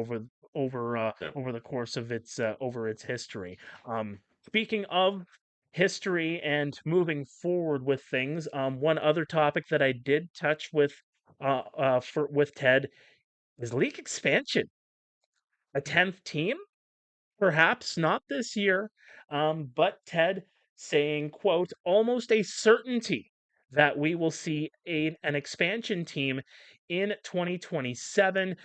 over the course of its over its history. Speaking of history and moving forward with things, one other topic that I did touch with Ted is league expansion. A 10th team. Perhaps not this year, but Ted saying, quote, almost a certainty that we will see an expansion team in 2027.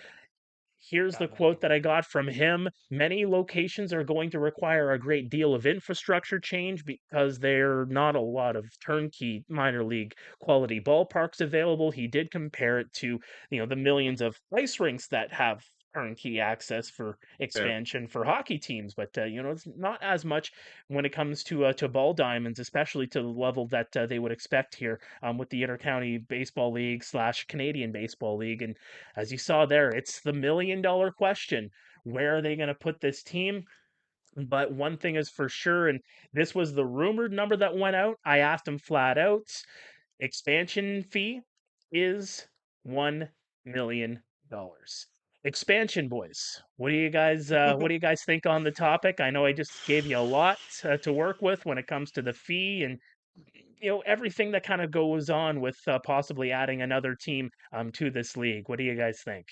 Here's the Got nothing quote that I there. got from him. Many locations are going to require a great deal of infrastructure change because there are not a lot of turnkey minor league quality ballparks available. He did compare it to, the millions of ice rinks that have turnkey access for Yeah. expansion for hockey teams, but it's not as much when it comes to ball diamonds, especially to the level that they would expect here with the Intercounty Baseball League / Canadian Baseball League. And as you saw there, it's the $1 million question. Where are they going to put this team? But one thing is for sure, and this was the rumored number that went out. I asked him flat out, expansion fee is $1 million. Expansion boys, what do you guys think on the topic? I know I just gave you a lot to work with when it comes to the fee and everything that kind of goes on with possibly adding another team to this league. What do you guys think?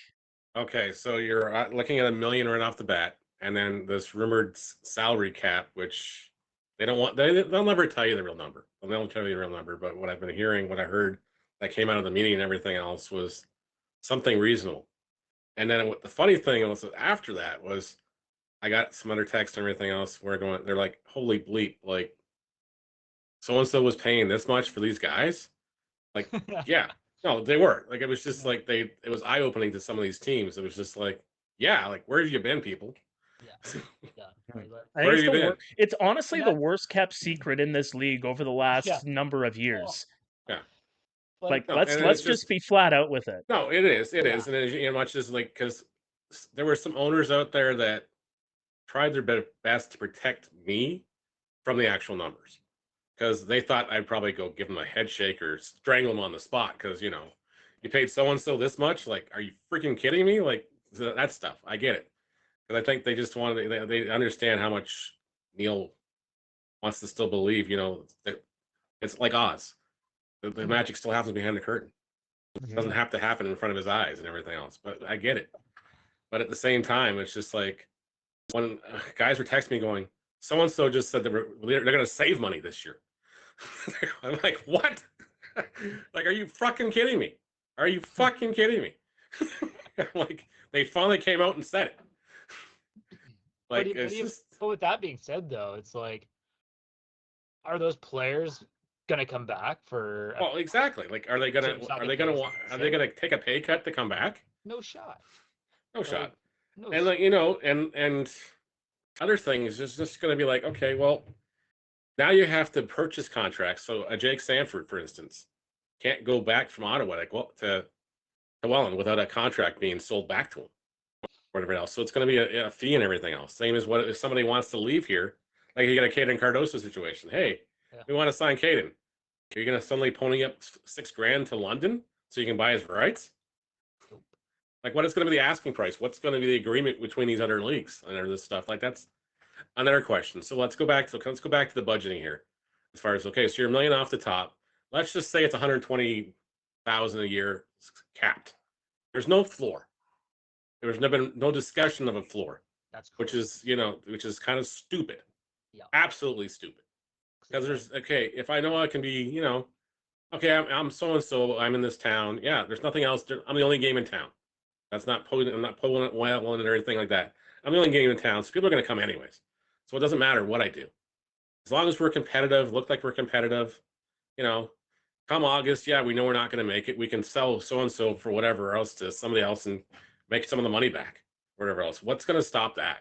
Okay, so you're looking at $1 million right off the bat, and then this rumored salary cap, which they don't want. They'll never tell you the real number. They won't tell you the real number. But what I've been hearing, what I heard that came out of the meeting and everything else was something reasonable. And then what the funny thing was after that was I got some other text and everything else. They're like, holy bleep, like so and so was paying this much for these guys. Like, yeah, no, they were. Like, it was just like it was eye opening to some of these teams. It was just like, yeah, like where have you been, people? Yeah. I Where think have you been? it's honestly the worst kept secret in this league over the last number of years. Yeah. Like, No, let's just be flat out with it. No, it is, and as much as like because there were some owners out there that tried their best to protect me from the actual numbers because they thought I'd probably go give them a head shake or strangle them on the spot because you paid so and so this much. Like, are you freaking kidding me? Like that stuff. I get it because I think they just wanted they understand how much Neil wants to still believe. That it's like Oz. The magic still happens behind the curtain. It doesn't have to happen in front of his eyes and everything else. But I get it. But at the same time, it's just like when guys were texting me going, so and so just said they're going to save money this year. I'm like, what? Like, are you fucking kidding me? Are you fucking kidding me? Like, they finally came out and said it. Like, but with that being said, though, it's like, are those players gonna come back for? Well, exactly. Like, are they gonna take a pay cut to come back? No shot. No shot. And like and other things is just going to be like, okay, well, now you have to purchase contracts. So a Jake Sanford, for instance, can't go back from Ottawa to Welland without a contract being sold back to him, or whatever else. So it's going to be a fee and everything else. Same as what if somebody wants to leave here, like you got a Caden Cardoso situation. Hey, we want to sign Caden. Are you going to suddenly pony up $6,000 to London so you can buy his rights? Like, what is going to be the asking price? What's going to be the agreement between these other leagues and this stuff? Like, that's another question. So let's go back to the budgeting here. As far as so you're $1 million off the top. Let's just say it's $120,000 a year capped. There's no floor. There's been no discussion of a floor. That's cool. which is kind of stupid. Yeah. Absolutely stupid. Because if I know I can be, I'm so and so. I'm in this town. Yeah, there's nothing else. I'm the only game in town. I'm not pulling it well and everything like that. I'm the only game in town, so people are going to come anyways. So it doesn't matter what I do. As long as we're competitive, look like we're competitive, come August, we know we're not going to make it. We can sell so-and-so for whatever else to somebody else and make some of the money back, whatever else. What's going to stop that?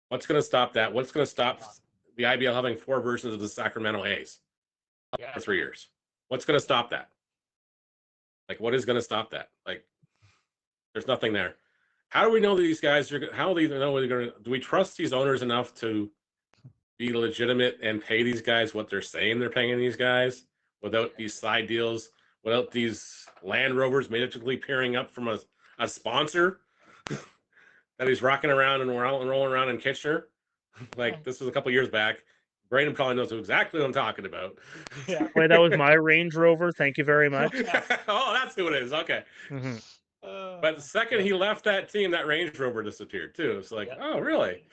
What's going to stop that? What's going to stop the IBL having 4 versions of the Sacramento A's for 3 years? What's going to stop that? Like, what is going to stop that? Like, there's nothing there. How do we know that these guys are? How do we know whether they're going to? Do we trust these owners enough to be legitimate and pay these guys what they're saying they're paying these guys without these side deals, without these Land Rovers magically appearing up from a sponsor that he's rocking around and rolling around in Kitchener? Like, this was a couple years back. Braeden probably knows exactly what I'm talking about. Yeah, boy, that was my Range Rover. Thank you very much. Oh, that's who it is. Okay. Mm-hmm. But the second he left that team, that Range Rover disappeared too. It's like, oh, really?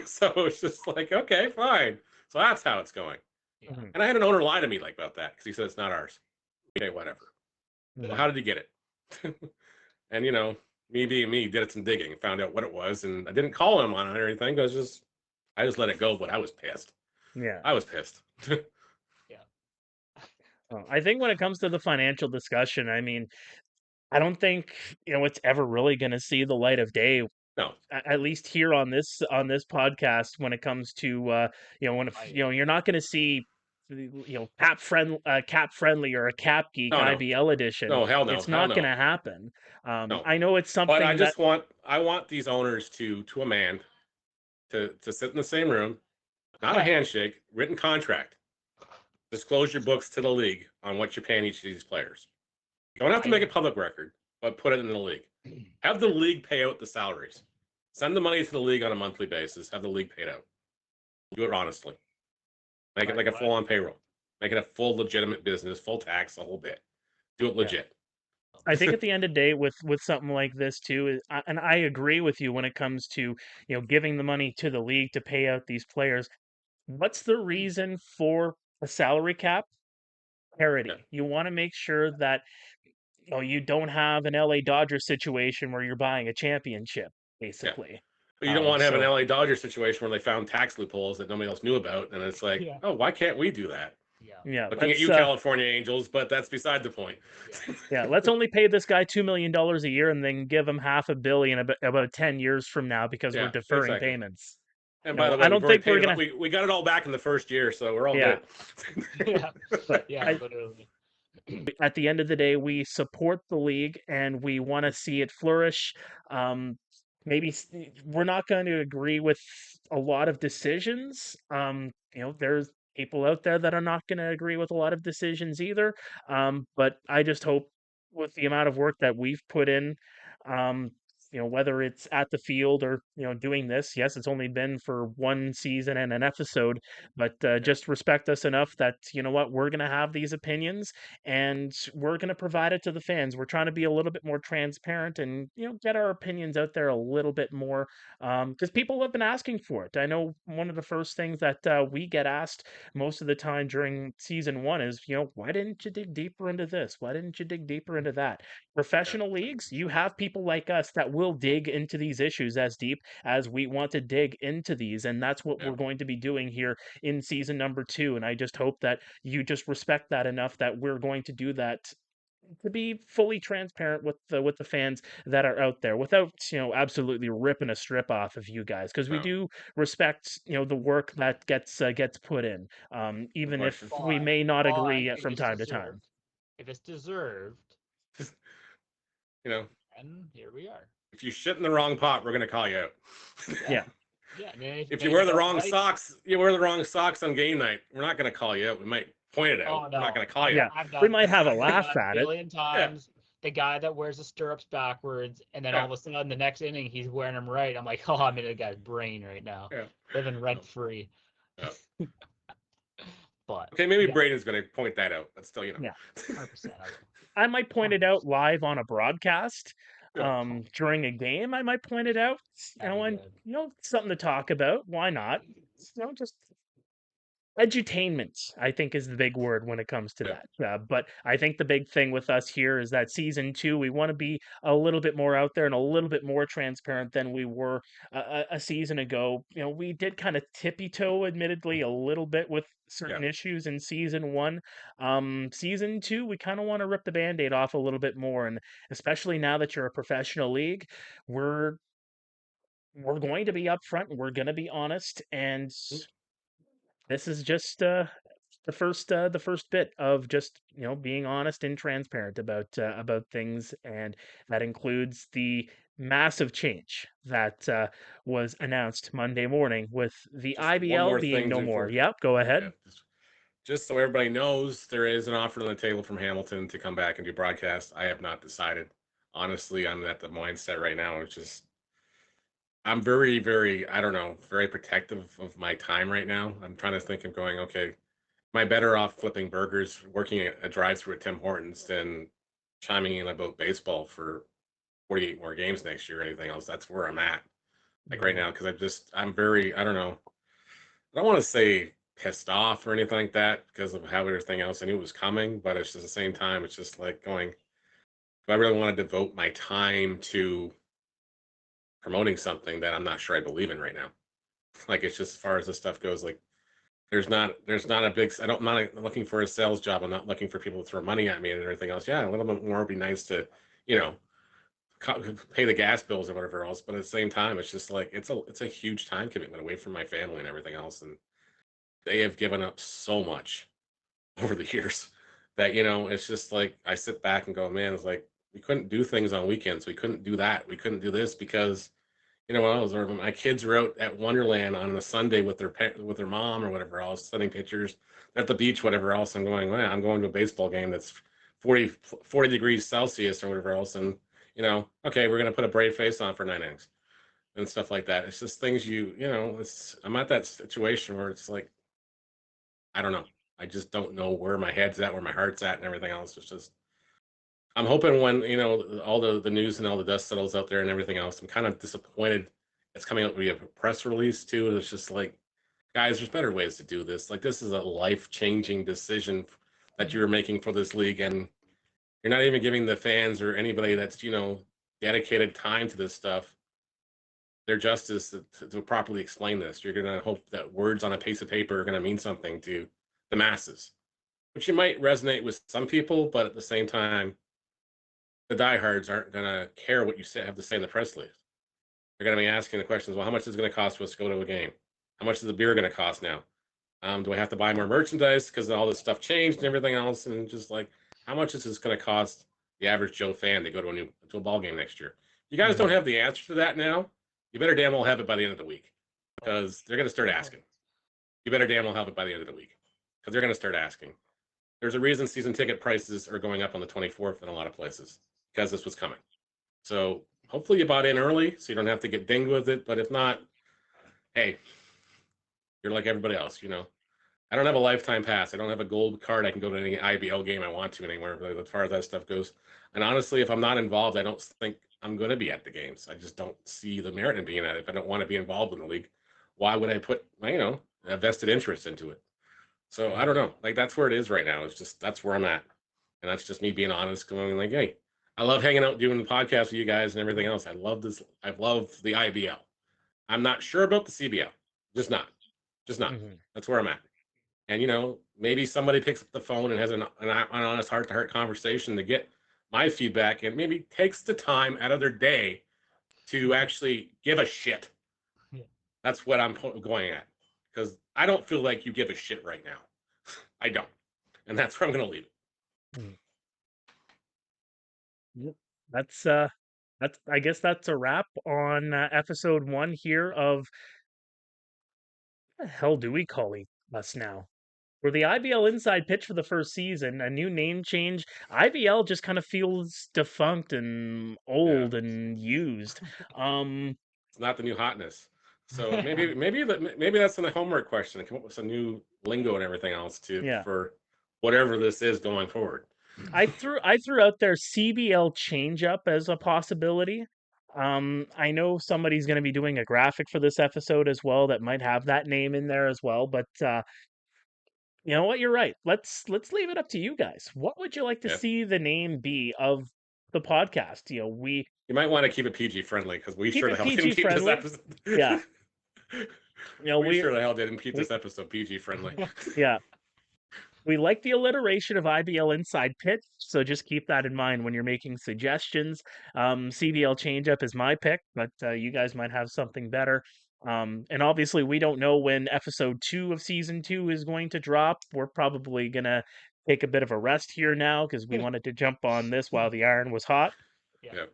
So it's just like, okay, fine. So that's how it's going. Yeah. And I had an owner lie to me like about that because he said it's not ours. Okay, whatever. Mm-hmm. Well, how did he get it? And me being me, did some digging and found out what it was, and I didn't call him on it or anything. I just let it go, but I was pissed. Yeah, I was pissed. I think when it comes to the financial discussion, I mean, I don't think it's ever really going to see the light of day. No, at least here on this podcast, when it comes to you're not going to see cap friendly or a Cap Geek IBL edition. No, hell no. It's not going to happen. No. I know it's something. But I want these owners to a man to sit in the same room, not a handshake, written contract. Disclose your books to the league on what you're paying each of these players. You don't have to make a public record, but put it in the league. Have the league pay out the salaries. Send the money to the league on a monthly basis. Have the league paid out. Do it honestly. Make it like a full-on payroll. Make it a full legitimate business, full tax, the whole bit. Do it legit. I think at the end of the day, with something like this too, and I agree with you when it comes to giving the money to the league to pay out these players. What's the reason for a salary cap? Parity. Yeah. You want to make sure that you don't have an LA Dodgers situation where you're buying a championship, basically. But you don't want to have an So LA Dodgers situation where they found tax loopholes that nobody else knew about, and it's like, Yeah. oh, why can't we do that? yeah, Looking at let's you, California Angels, but that's beside the point. let's only pay this guy $2 million a year and then give him $500 million about 10 years from now because we're Yeah, deferring exactly. payments. And by the way, I don't think we're gonna. we got it all back in the first year, so we're all good. But literally. At the end of the day, we support the league and we want to see it flourish. Maybe we're not going to agree with a lot of decisions. There's people out there that are not going to agree with a lot of decisions either. But I just hope with the amount of work that we've put in, um, whether it's at the field or, doing this, yes, it's only been for one season and an episode, but just respect us enough that, what, we're going to have these opinions and we're going to provide it to the fans. We're trying to be a little bit more transparent and, get our opinions out there a little bit more because people have been asking for it. I know one of the first things that we get asked most of the time during season one is, why didn't you dig deeper into this? Why didn't you dig deeper into that? Professional leagues, you have people like us that will dig into these issues as deep as we want to dig into these. And that's what we're going to be doing here in season number 2. And I just hope that you just respect that enough that we're going to do that to be fully transparent with the fans that are out there without absolutely ripping a strip off of you guys, because we do respect the work that gets put in, even if we may not agree from time to time. If it's deserved, and here we are. If you shit in the wrong pot, we're gonna call you out. Yeah. If you wear the wrong socks, on game night. We're not gonna call you out. We might point it out. We're not gonna call you out. We might have a laugh at it. A billion times. The guy that wears the stirrups backwards, and then all of a sudden, the next inning, he's wearing them right. I'm like, oh, I'm in a guy's brain right now, living rent free. But okay, maybe Braden's gonna point that out, but still, 100%. I might point it out live on a broadcast. During a game, I might point it out. And something to talk about. Why not? Just edutainment, I think, is the big word when it comes to that. But I think the big thing with us here is that season 2, we want to be a little bit more out there and a little bit more transparent than we were a season ago. We did kind of tippy-toe, admittedly, a little bit with certain issues in season 1. Season 2, we kind of want to rip the Band-Aid off a little bit more, and especially now that you're a professional league, we're going to be upfront and we're going to be honest, and this is just the first bit of just being honest and transparent about things, and that includes the massive change that was announced Monday morning with the IBL being no more. Yep, go ahead. Just so everybody knows, there is an offer on the table from Hamilton to come back and do broadcast. I have not decided. Honestly, I'm at the mindset right now. It's just I'm very, very, I don't know, very protective of my time right now. I'm trying to think of going, okay, am I better off flipping burgers, working at a drive-thru at Tim Hortons than chiming in about baseball for 48 more games next year or anything else? That's where I'm at, like right now, because I'm very, I don't know, I don't want to say pissed off or anything like that because of how everything else I knew was coming, but it's just at the same time, it's just like going, do I really want to devote my time to promoting something that I'm not sure I believe in right now? Like, it's just, as far as this stuff goes, like there's not a big, I'm not looking for a sales job. I'm not looking for people to throw money at me and everything else. Yeah, a little bit more would be nice to, pay the gas bills or whatever else. But at the same time, it's just like, it's a huge time commitment away from my family and everything else. And they have given up so much over the years that, it's just like, I sit back and go, man, it's like, we couldn't do things on weekends. We couldn't do that. We couldn't do this because my kids were out at Wonderland on a Sunday with their mom or whatever else, sending pictures at the beach, whatever else. I'm going, well, I'm going to a baseball game that's 40 degrees Celsius or whatever else. And, okay, we're going to put a brave face on for 9 innings and stuff like that. It's just things I'm at that situation where it's like, I don't know. I just don't know where my head's at, where my heart's at, and everything else. It's just I'm hoping when all the news and all the dust settles out there and everything else. I'm kind of disappointed. It's coming out via a press release too. And it's just like, guys, there's better ways to do this. Like this is a life-changing decision that you're making for this league, and you're not even giving the fans or anybody that's dedicated time to this stuff their justice to properly explain this. You're going to hope that words on a piece of paper are going to mean something to the masses, which you might resonate with some people, but at the same time, the diehards aren't going to care what you have to say in the press release. They're going to be asking the questions, well, how much is it going to cost us to go to a game? How much is the beer going to cost now? Do I have to buy more merchandise because all this stuff changed and everything else? And just like, how much is this going to cost the average Joe fan to go to a ball game next year? You guys don't have the answer to that now. You better damn well have it by the end of the week, because they're going to start asking. You better damn well have it by the end of the week, because they're going to start asking. There's a reason season ticket prices are going up on the 24th in a lot of places, because this was coming. So hopefully you bought in early so you don't have to get dinged with it. But if not, hey, you're like everybody else, I don't have a lifetime pass. I don't have a gold card. I can go to any IBL game I want to anywhere, as far as that stuff goes. And honestly, if I'm not involved, I don't think I'm going to be at the games. I just don't see the merit in being at it. If I don't want to be involved in the league, why would I put my, a vested interest into it? So I don't know. Like, that's where it is right now. It's just, that's where I'm at. And that's just me being honest, going like, hey, I love hanging out, doing the podcast with you guys and everything else. I love this. I love the IBL. I'm not sure about the CBL. Just not. That's where I'm at. And, maybe somebody picks up the phone and has an honest heart-to-heart conversation to get my feedback, and maybe takes the time out of their day to actually give a shit. Yeah. That's what I'm going at, because I don't feel like you give a shit right now. I don't. And that's where I'm going to leave it. Yep. I guess that's a wrap on episode 1 here of, what the hell do we call us now? We're the IBL Inside Pitch for the first season, a new name change. IBL just kind of feels defunct and old and used. It's not the new hotness. So maybe that's a homework question, to come up with some new lingo and everything else for whatever this is going forward. I threw out there CBL changeup as a possibility. I know somebody's going to be doing a graphic for this episode as well that might have that name in there as well, but you know what? You're right. Let's leave it up to you guys. What would you like to see the name be of the podcast? You might want to keep it PG friendly, because we sure the hell didn't keep this episode. Yeah. We sure the hell didn't keep this episode PG friendly. Yeah. We like the alliteration of IBL Inside Pitch, so just keep that in mind when you're making suggestions. CBL Changeup is my pick, but you guys might have something better. And obviously, we don't know when episode 2 of season 2 is going to drop. We're probably going to take a bit of a rest here now, because we wanted to jump on this while the iron was hot. Yeah.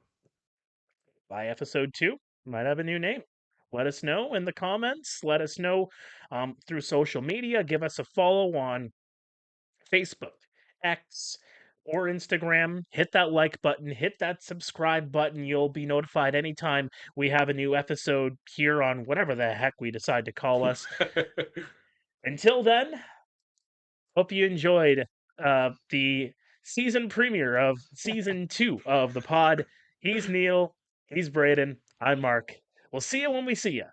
By episode 2, might have a new name. Let us know in the comments. Let us know through social media. Give us a follow on Facebook, X, or Instagram. Hit that like button, hit that subscribe button. You'll be notified anytime we have a new episode here on whatever the heck we decide to call us. Until then, hope you enjoyed the season premiere of season 2 of the pod. He's Neil, he's Braeden, I'm Mark. We'll see you when we see you.